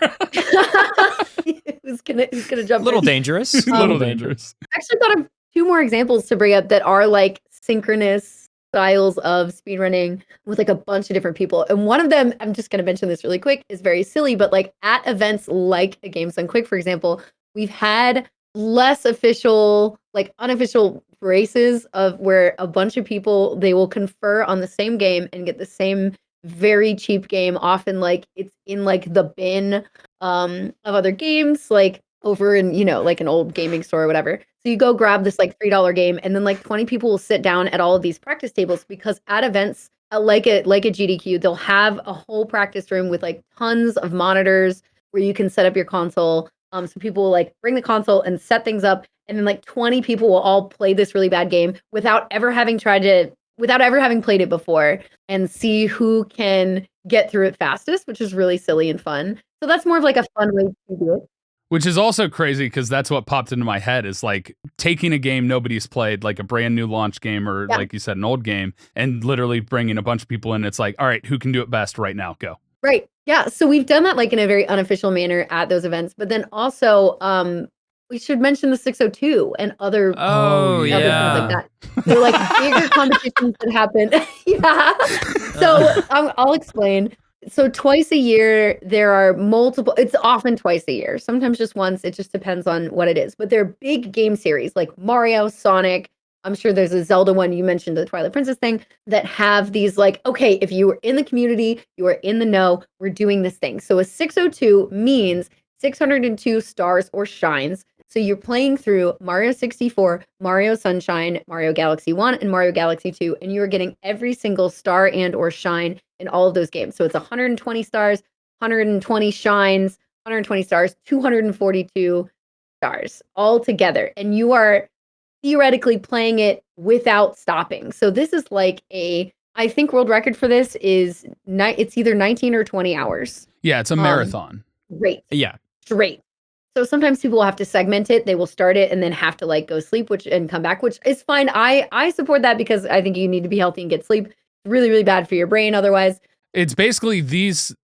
who's gonna jump? A little in? dangerous. A little dangerous. I actually thought of 2 more examples to bring up that are like synchronous styles of speedrunning with like a bunch of different people. And one of them, I'm just going to mention this really quick, is very silly, but like at events like a Games Done Quick, for example, we've had less official, like unofficial races of where a bunch of people, they will confer on the same game and get the same very cheap game. Often like it's in like the bin of other games, like over in, like an old gaming store or whatever. So you go grab this like $3 game, and then like 20 people will sit down at all of these practice tables, because at events like a GDQ, they'll have a whole practice room with like tons of monitors where you can set up your console. So people will like bring the console and set things up, and then like 20 people will all play this really bad game without ever having played it before, and see who can get through it fastest, which is really silly and fun. So that's more of like a fun way to do it. Which is also crazy because that's what popped into my head is like taking a game nobody's played, like a brand new launch game or like you said, an old game, and literally bringing a bunch of people in. It's like, all right, who can do it best right now? Go. Right. Yeah. So we've done that like in a very unofficial manner at those events. But then also, we should mention the 602 and other, other things like that. They're like bigger competitions that happen. So I'll explain. So twice a year, there are multiple, it's often twice a year, sometimes just once. It just depends on what it is. But they're big game series like Mario, Sonic. I'm sure there's a Zelda one. You mentioned the Twilight Princess thing that have these like, okay, if you were in the community, you are in the know, we're doing this thing. So a 602 means 602 stars or shines. So you're playing through Mario 64, Mario Sunshine, Mario Galaxy 1, and Mario Galaxy 2, and you're getting every single star and or shine in all of those games. So it's 120 stars, 120 shines, 120 stars, 242 stars all together. And you are theoretically playing it without stopping. So this is like I think world record for this is, it's either 19 or 20 hours. Yeah, it's a marathon. Great. Yeah. Straight. So sometimes people will have to segment it. They will start it and then have to like go sleep, and come back, which is fine. I support that because I think you need to be healthy and get sleep. It's really, really bad for your brain otherwise. It's basically these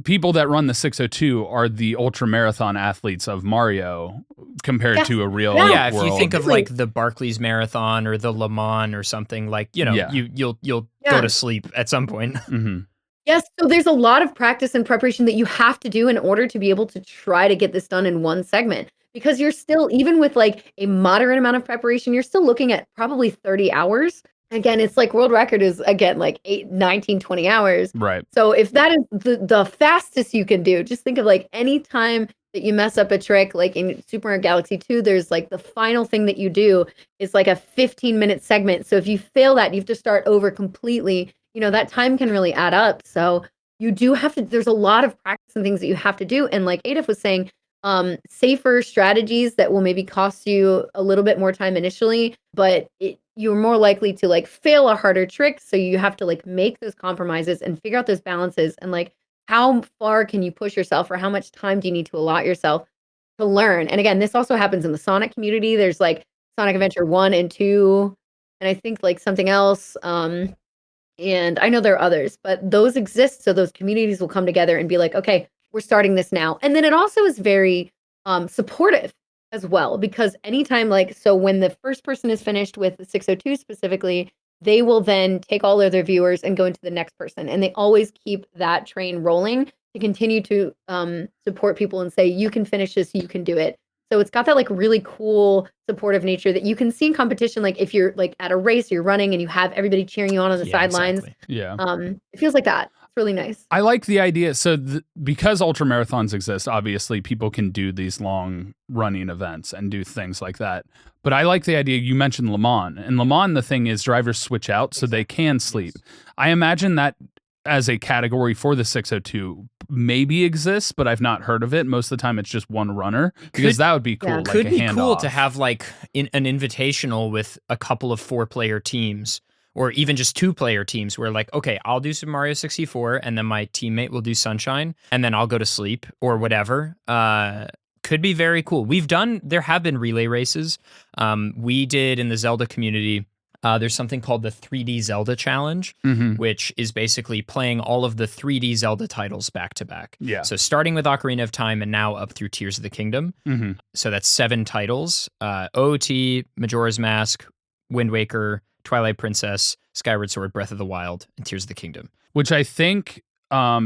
people that run the 602 are the ultra marathon athletes of Mario compared to a real world. If you think of like the Barclays Marathon or the Le Mans or something, like, you know, you'll go to sleep at some point. Mm-hmm. Yes, so there's a lot of practice and preparation that you have to do in order to be able to try to get this done in one segment. Because you're still, even with like a moderate amount of preparation, you're still looking at probably 30 hours. Again, it's like world record is, again, like 19, 20 hours. Right. So if that is the fastest you can do, just think of like any time that you mess up a trick, like in Super Mario Galaxy 2, there's like the final thing that you do is like a 15-minute segment. So if you fail that, you have to start over completely. You know, that time can really add up. So you do have to, there's a lot of practice and things that you have to do. And like Adef was saying, safer strategies that will maybe cost you a little bit more time initially, but you're more likely to like fail a harder trick. So you have to like make those compromises and figure out those balances and like how far can you push yourself or how much time do you need to allot yourself to learn. And again, this also happens in the Sonic community. There's like Sonic Adventure 1 and 2, and I think like something else. And I know there are others, but those exist. So those communities will come together and be like, okay, we're starting this now. And then it also is very supportive as well, because anytime like, so when the first person is finished with the 602 specifically, they will then take all of their viewers and go into the next person. And they always keep that train rolling to continue to support people and say, you can finish this, you can do it. So it's got that like really cool supportive nature that you can see in competition. Like if you're like at a race, you're running and you have everybody cheering you on the sidelines. Exactly. Yeah. It feels like that. It's really nice. I like the idea. So because ultra marathons exist, obviously people can do these long running events and do things like that. But I like the idea. You mentioned Le Mans. And Le Mans, the thing is drivers switch out so they can sleep. I imagine that as a category for the 602 maybe exists, but I've not heard of it. Most of the time it's just one runner, because that would be cool. Yeah. Like Could be cool handoff. to have like an invitational with a couple of 4-player teams, or even just 2-player teams where like, okay, I'll do Super Mario 64 and then my teammate will do Sunshine and then I'll go to sleep or whatever. Could be very cool. There have been relay races. We did in the Zelda community. There's something called the 3D Zelda Challenge, which is basically playing all of the 3D Zelda titles back to back. Yeah. So starting with Ocarina of Time and now up through Tears of the Kingdom. So that's 7 titles: OOT, Majora's Mask, Wind Waker, Twilight Princess, Skyward Sword, Breath of the Wild, and Tears of the Kingdom. Which I think,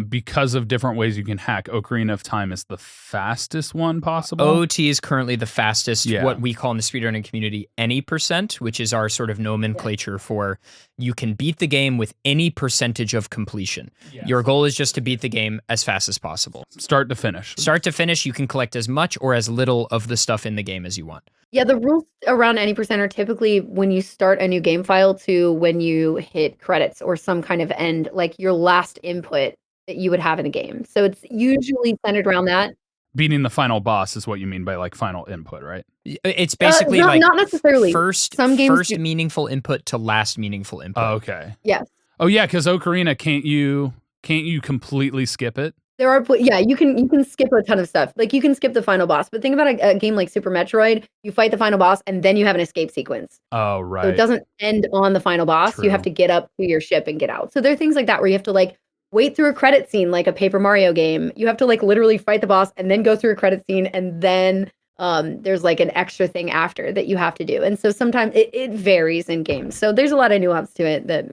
because of different ways you can hack, Ocarina of Time is the fastest one possible. OOT is currently the fastest, Yeah. what we call in the speedrunning community, any percent, which is our sort of nomenclature for you can beat the game with any percentage of completion. Yes. Your goal is just to beat the game as fast as possible. Start to finish. Start to finish, you can collect as much or as little of the stuff in the game as you want. Yeah, the rules around any percent are typically when you start a new game file to when you hit credits or some kind of end, like your last input that you would have in the game. So it's usually centered around that. Beating the final boss is what you mean by like final input, right? It's basically not necessarily. first Some games first do- meaningful input to last meaningful input. Oh, okay. Yes. Oh yeah, because Ocarina, can't you Can't you completely skip it? There are, yeah, you can skip a ton of stuff. Like, you can skip the final boss, but think about a game like Super Metroid. You fight the final boss, and then you have an escape sequence. Oh, So it right. doesn't end on the final boss. You have True. to get up to your ship and get out. So there are things like that where you have to like wait through a credit scene, like a Paper Mario game. You have to like literally fight the boss and then go through a credit scene, and then there's like an extra thing after that you have to do. And so sometimes it varies in games. So there's a lot of nuance to it that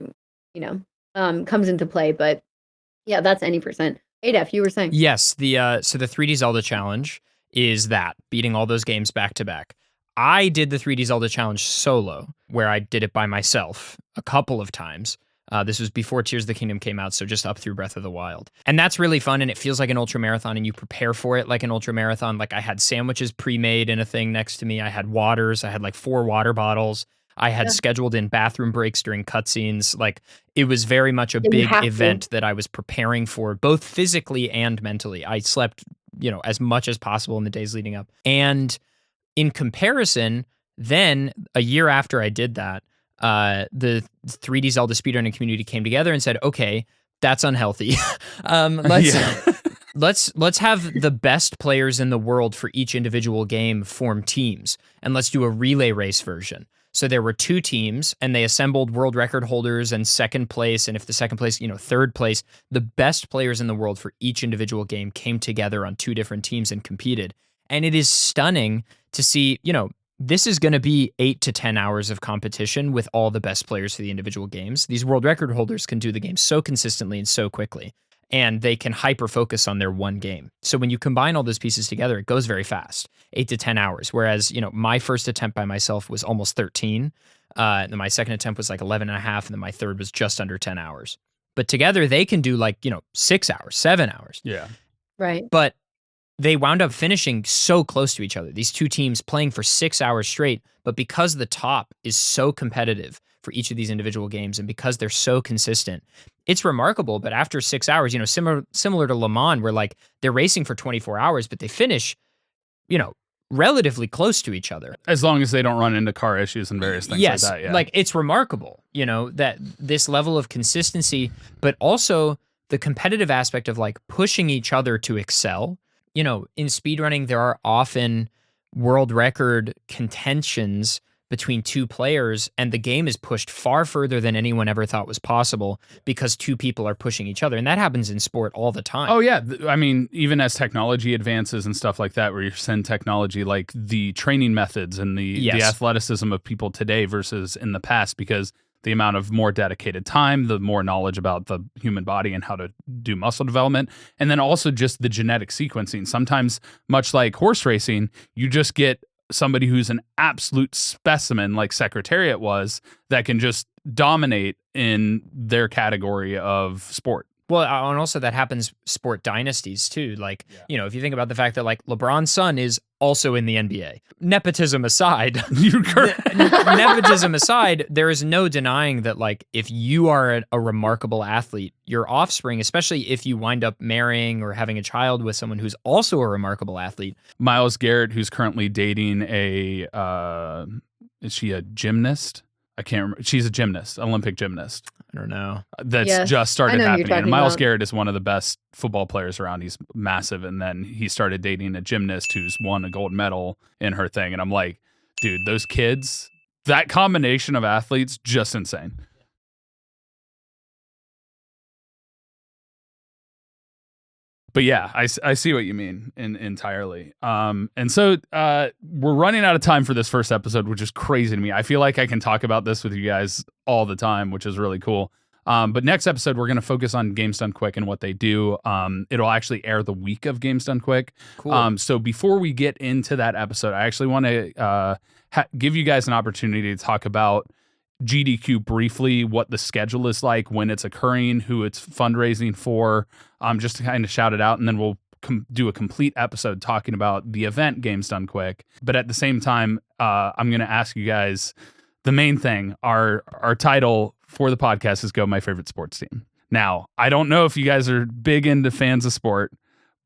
comes into play. But yeah, that's any percent. Adef, you were saying. Yes, so the 3D Zelda challenge is that, beating all those games back to back. I did the 3D Zelda challenge solo, where I did it by myself a couple of times. This was before Tears of the Kingdom came out, so just up through Breath of the Wild. And that's really fun, and it feels like an ultra marathon, and you prepare for it like an ultra marathon. Like, I had sandwiches pre-made in a thing next to me. I had waters. I had like 4 water bottles. I had scheduled in bathroom breaks during cutscenes. Like, it was very much a big event that I was preparing for, both physically and mentally. I slept, as much as possible in the days leading up. And in comparison, then a year after I did that, the 3D Zelda speedrunning community came together and said, okay, that's unhealthy. Let's have the best players in the world for each individual game form teams, and let's do a relay race version. So there were 2 teams, and they assembled world record holders and second place, and if the second place, third place, the best players in the world for each individual game came together on 2 different teams and competed. And it is stunning to see, this is going to be 8 to 10 hours of competition with all the best players for the individual games. These world record holders can do the game so consistently and so quickly, and they can hyper focus on their one game. So when you combine all those pieces together, it goes very fast, 8 to 10 hours. Whereas, my first attempt by myself was almost 13. And then my second attempt was like 11 and a half. And then my third was just under 10 hours. But together they can do like, 6 hours, 7 hours. Yeah. Right. But they wound up finishing so close to each other. These 2 teams playing for 6 hours straight. But because the top is so competitive for each of these individual games, and because they're so consistent, it's remarkable. But after 6 hours, similar to Le Mans, where like they're racing for 24 hours, but they finish, relatively close to each other. As long as they don't run into car issues and various things like that. Yeah. Like, it's remarkable, that this level of consistency, but also the competitive aspect of like pushing each other to excel. In speedrunning, there are often world record contentions between 2 players, and the game is pushed far further than anyone ever thought was possible because 2 people are pushing each other. And that happens in sport all the time. Oh, yeah. I mean, even as technology advances and stuff like that, where you send technology, like the training methods and the athleticism of people today versus in the past, because the amount of more dedicated time, the more knowledge about the human body and how to do muscle development, and then also just the genetic sequencing. Sometimes, much like horse racing, you just get somebody who's an absolute specimen like Secretariat was that can just dominate in their category of sport. Well, and also that happens sport dynasties too. Like, if you think about the fact that like LeBron's son is also in the NBA. Nepotism aside, nepotism aside, there is no denying that like if you are a remarkable athlete, your offspring, especially if you wind up marrying or having a child with someone who's also a remarkable athlete. Miles Garrett, who's currently dating is she a gymnast? I can't remember. She's a gymnast, Olympic gymnast. I don't know. That's just started happening. And Miles about. Garrett is one of the best football players around. He's massive. And then he started dating a gymnast who's won a gold medal in her thing. And I'm like, dude, those kids, that combination of athletes, just insane. But yeah, I see what you mean entirely. And so we're running out of time for this first episode, which is crazy to me. I feel like I can talk about this with you guys all the time, which is really cool. But next episode, we're going to focus on Games Done Quick and what they do. It'll actually air the week of Games Done Quick. Cool. So before we get into that episode, I actually want to give you guys an opportunity to talk about GDQ briefly, what the schedule is like, when it's occurring, who it's fundraising for, just to kind of shout it out, and then we'll do a complete episode talking about the event Games Done Quick. But at the same time, I'm going to ask you guys the main thing. Our title for the podcast is Go My Favorite Sports Team. Now, I don't know if you guys are big into fans of sport,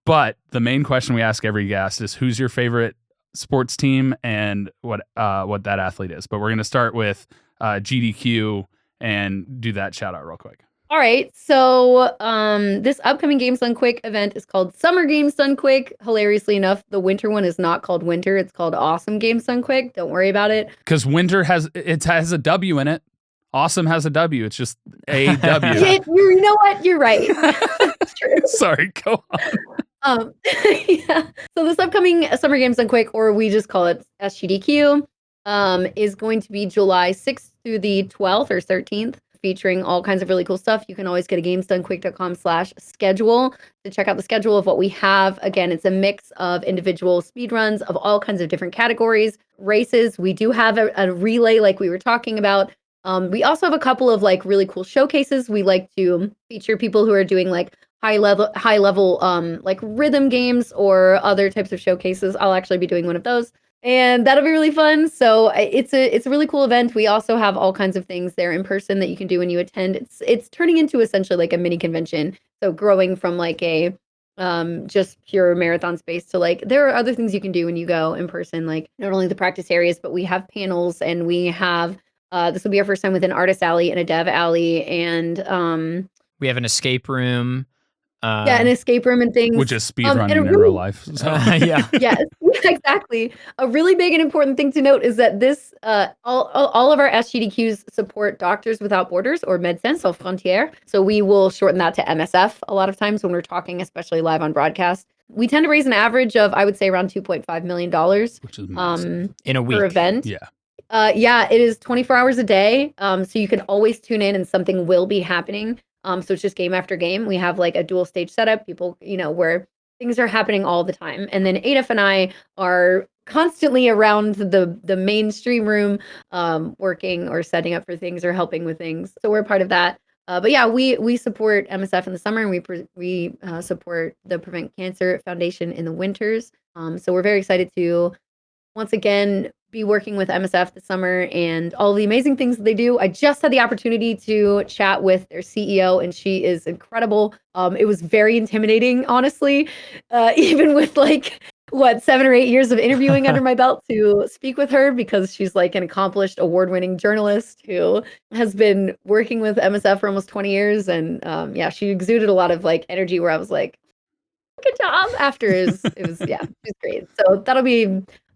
but the main question we ask every guest is who's your favorite sports team and what that athlete is. But we're going to start with GDQ and do that shout out real quick. All right. So this upcoming Games Done Quick event is called Summer Games Done Quick. Hilariously enough, the winter one is not called winter. It's called Awesome Games Done Quick. Don't worry about it. Because winter has a W in it. Awesome has a W. It's just a W. You know what? You're right. That's true. Sorry, go on. Yeah. So this upcoming Summer Games Done Quick, or we just call it SGDQ, is going to be July 6th through the 12th or 13th, featuring all kinds of really cool stuff. You can always go to gamesdonequick.com/schedule to check out the schedule of what we have. Again, it's a mix of individual speedruns of all kinds of different categories, races. We do have a relay like we were talking about. We also have a couple of like really cool showcases. We like to feature people who are doing like high level like rhythm games or other types of showcases. I'll actually be doing one of those, and that'll be really fun. So it's a really cool event. We also have all kinds of things there in person that you can do when you attend. It's turning into essentially like a mini convention. So growing from like a just pure marathon space to like there are other things you can do when you go in person, like not only the practice areas, but we have panels, and we have this will be our first time with an artist alley and a dev alley, and we have an escape room. An escape room and things. Which is speedrunning in real life. So. Yeah. Yes, exactly. A really big and important thing to note is that this all of our SGDQs support Doctors Without Borders, or Médecins Sans Frontières. So we will shorten that to MSF a lot of times when we're talking, especially live on broadcast. We tend to raise an average of, I would say, around $2.5 million, which is massive. In a week per event. Yeah. It is 24 hours a day. So you can always tune in and something will be happening. So it's just game after game. We have like a dual stage setup, people, where things are happening all the time. And then Adef and I are constantly around the mainstream room, working or setting up for things or helping with things. So we're part of that. But yeah, we support MSF in the summer, and we support the Prevent Cancer Foundation in the winters. So we're very excited to once again be working with MSF this summer and all the amazing things that they do. I just had the opportunity to chat with their CEO, and she is incredible. It was very intimidating, honestly, even with like 7 or 8 years of interviewing under my belt, to speak with her, because she's like an accomplished award-winning journalist who has been working with MSF for almost 20 years. And she exuded a lot of like energy where I was like, good job after. It was she's great. So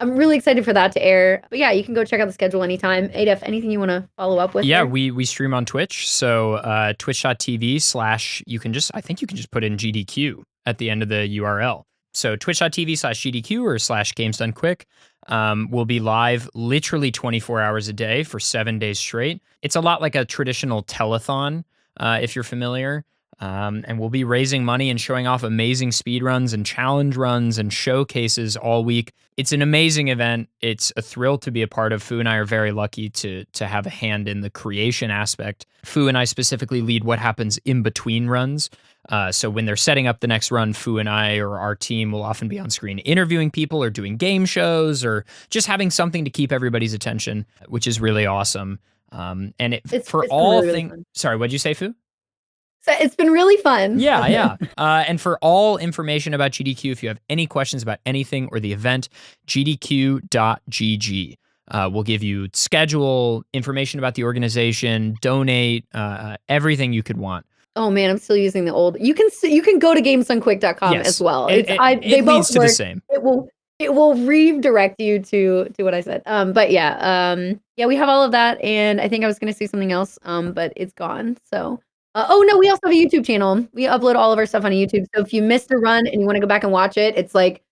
I'm really excited for that to air. But yeah, you can go check out the schedule anytime. Adef, anything you want to follow up with? Yeah, there? we stream on Twitch. So twitch.tv/ you can just put in GDQ at the end of the URL. So twitch.tv/GDQ or /Games Done Quick. We'll be live literally 24 hours a day for 7 days straight. It's a lot like a traditional telethon, if you're familiar. And we'll be raising money and showing off amazing speed runs and challenge runs and showcases all week. It's an amazing event. It's a thrill to be a part of. Fu and I are very lucky to have a hand in the creation aspect. Fu and I specifically lead what happens in between runs. So when they're setting up the next run, Fu and I or our team will often be on screen interviewing people or doing game shows or just having something to keep everybody's attention, which is really awesome. And it's all really things. Sorry, what'd you say, Fu? So it's been really fun. Yeah. And for all information about GDQ, if you have any questions about anything or the event, gdq.gg. We'll give you schedule, information about the organization, donate, everything you could want. Oh man, I'm still using the old. You can go to gamesdonequick.com as well. It they both leads to work. the same. It will redirect you to what I said. But we have all of that, and I think I was going to say something else, but it's gone. So. We also have a YouTube channel. We upload all of our stuff on YouTube. So if you missed a run and you want to go back and watch it, it's like,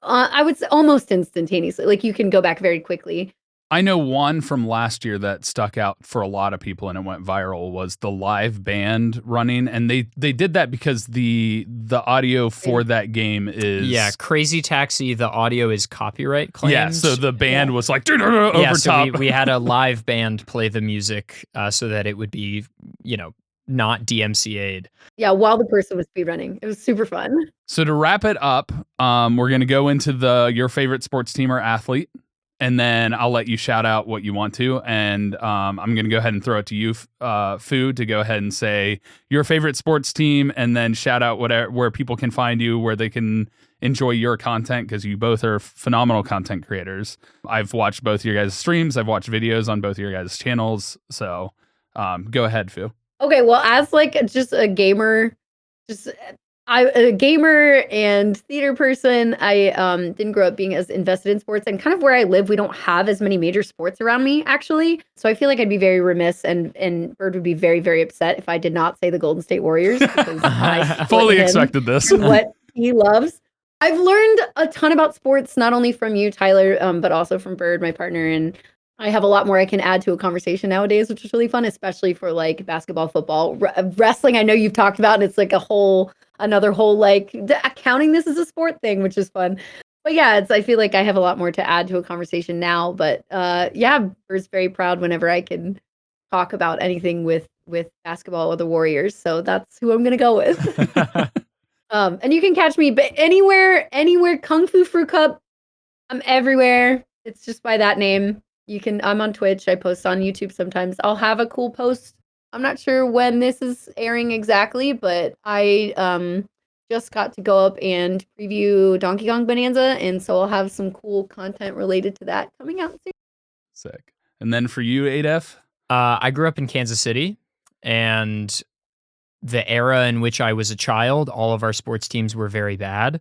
I would say almost instantaneously. Like you can go back very quickly. I know one from last year that stuck out for a lot of people and it went viral was the live band running. And they did that because the audio for that game is... Yeah, Crazy Taxi, the audio is copyright claims. Yeah, so the band was like over so top. we had a live band play the music so that it would be, not DMCA'd. Yeah, while the person was speedrunning. It was super fun. So to wrap it up, we're going to go into your favorite sports team or athlete, and then I'll let you shout out what you want to. And I'm going to go ahead and throw it to you, Fu, to go ahead and say your favorite sports team, and then shout out where people can find you, where they can enjoy your content, because you both are phenomenal content creators. I've watched both your guys' streams. I've watched videos on both your guys' channels. So go ahead, Fu. Okay, well, as like just a gamer, just a gamer and theater person. I didn't grow up being as invested in sports, and kind of where I live, we don't have as many major sports around me, actually. So I feel like I'd be very remiss, and Bird would be very, very upset if I did not say the Golden State Warriors, because I fully expected this. what he loves. I've learned a ton about sports, not only from you, Tyler, but also from Bird, my partner, and I have a lot more I can add to a conversation nowadays, which is really fun, especially for like basketball, football, wrestling. I know you've talked about, and it's like another whole like counting this as a sport thing, which is fun. But yeah, I feel like I have a lot more to add to a conversation now. But yeah, Bird's very proud whenever I can talk about anything with basketball or the Warriors. So that's who I'm gonna go with. And you can catch me anywhere, Kung Fu Fruit Cup. I'm everywhere. It's just by that name. I'm on Twitch. I post on YouTube sometimes. I'll have a cool post. I'm not sure when this is airing exactly, but I just got to go up and preview Donkey Kong Bonanza, and so I'll have some cool content related to that coming out soon. Sick. And then for you, Adef? I grew up in Kansas City, and the era in which I was a child, all of our sports teams were very bad,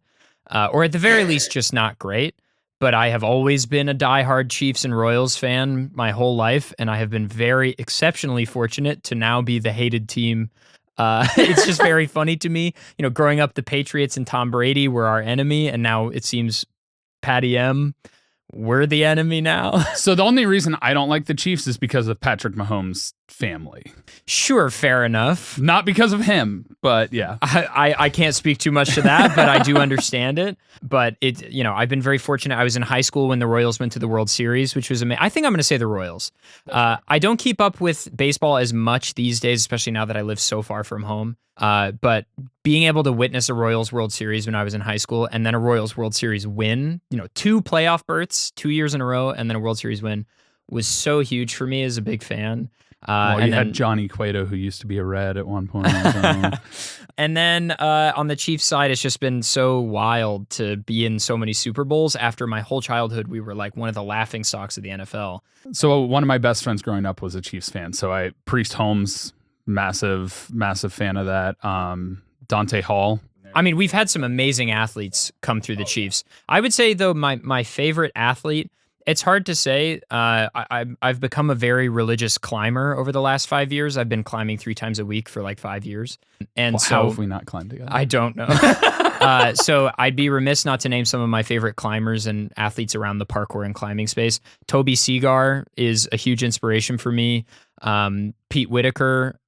or at the very least, just not great. But I have always been a diehard Chiefs and Royals fan my whole life, and I have been very exceptionally fortunate to now be the hated team. It's just very funny to me. You know, growing up, the Patriots and Tom Brady were our enemy, and now it seems Patty M, we're the enemy now. So the only reason I don't like the Chiefs is because of Patrick Mahomes' family. Sure, fair enough. Not because of him, but yeah. I can't speak too much to that, but I do understand it. But I've been very fortunate. I was in high school when the Royals went to the World Series, which was amazing. I think I'm going to say the Royals. I don't keep up with baseball as much these days, especially now that I live so far from home. But being able to witness a Royals World Series when I was in high school, and then a Royals World Series win, 2 playoff berths, 2 years in a row, and then a World Series win, was so huge for me as a big fan. You had Johnny Cueto, who used to be a Red at one point. And then on the Chiefs side, it's just been so wild to be in so many Super Bowls. After my whole childhood, we were like one of the laughing stocks of the NFL. So one of my best friends growing up was a Chiefs fan. So Priest Holmes, massive fan of that. Dante Hall. I mean, we've had some amazing athletes come through the Chiefs. I would say, though, my favorite athlete, it's hard to say. I've become a very religious climber over the last 5 years. I've been climbing 3 times a week for like 5 years. And so how have we not climbed together? I don't know. So I'd be remiss not to name some of my favorite climbers and athletes around the parkour and climbing space. Toby Seagar is a huge inspiration for me. Pete Whitaker,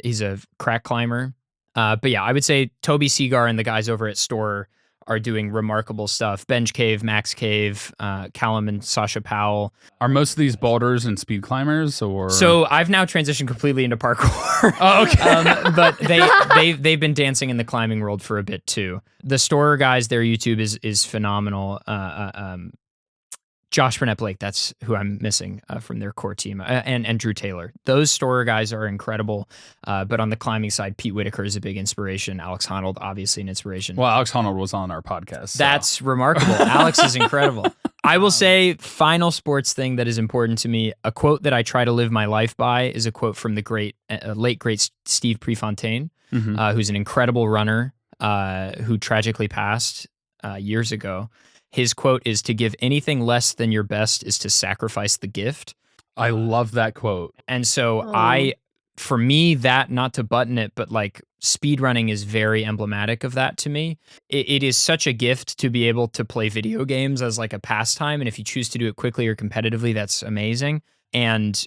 he's a crack climber. But yeah, I would say Toby Seagar and the guys over at Store are doing remarkable stuff. Benj Cave, Max Cave, Callum and Sasha Powell. Are most of these boulders and speed climbers, or? So I've now transitioned completely into parkour. Oh, okay. But they've been dancing in the climbing world for a bit too. The Store guys, their YouTube is phenomenal. Josh Burnett Blake, that's who I'm missing from their core team, and Drew Taylor. Those Store guys are incredible. But on the climbing side, Pete Whitaker is a big inspiration. Alex Honnold, obviously an inspiration. Well, Alex Honnold was on our podcast. So. That's remarkable. Alex is incredible. I will say, final sports thing that is important to me, a quote that I try to live my life by is a quote from the late great Steve Prefontaine, who's an incredible runner who tragically passed years ago. His quote is, "To give anything less than your best is to sacrifice the gift." I love that quote. And so for me, that, not to button it, but like speedrunning is very emblematic of that to me. It is such a gift to be able to play video games as like a pastime. And if you choose to do it quickly or competitively, that's amazing. And,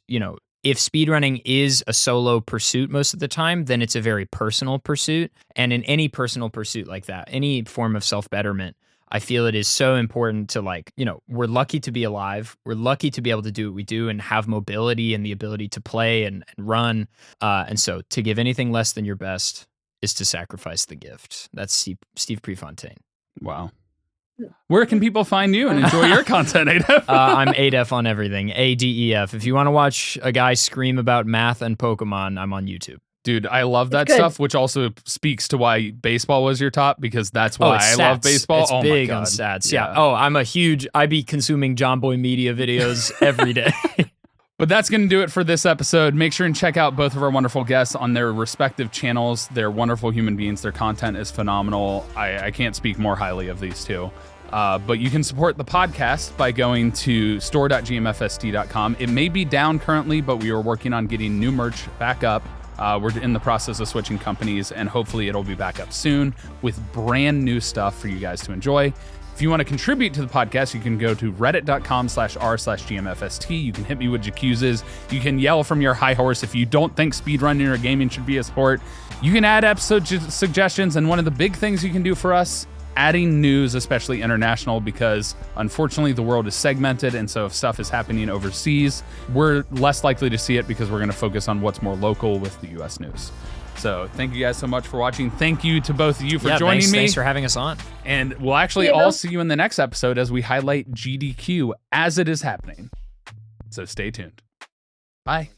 if speedrunning is a solo pursuit most of the time, then it's a very personal pursuit. And in any personal pursuit like that, any form of self-betterment, I feel it is so important to we're lucky to be alive. We're lucky to be able to do what we do and have mobility and the ability to play and run. And so to give anything less than your best is to sacrifice the gift. That's Steve Prefontaine. Wow. Where can people find you and enjoy your content, Adef? I'm Adef on everything. ADEF. If you want to watch a guy scream about math and Pokemon, I'm on YouTube. Dude, I love that stuff, which also speaks to why baseball was your top, because that's why I love baseball. It's big on stats. Yeah. Oh, I be consuming John Boy Media videos every day. But that's going to do it for this episode. Make sure and check out both of our wonderful guests on their respective channels. They're wonderful human beings. Their content is phenomenal. I can't speak more highly of these two. But you can support the podcast by going to store.gmfst.com. It may be down currently, but we are working on getting new merch back up. We're in the process of switching companies, and hopefully it'll be back up soon with brand new stuff for you guys to enjoy. If you want to contribute to the podcast, you can go to reddit.com/r/gmfst. You can hit me with accuses. You can yell from your high horse if you don't think speedrunning or gaming should be a sport. You can add episode suggestions, and one of the big things you can do for us, adding news, especially international, because unfortunately the world is segmented, and so if stuff is happening overseas, we're less likely to see it because we're going to focus on what's more local with the U.S. news. So thank you guys so much for watching. Thank you to both of you for joining me. Thanks for having us on. And we'll actually all see you in the next episode as we highlight GDQ as it is happening. So stay tuned. Bye.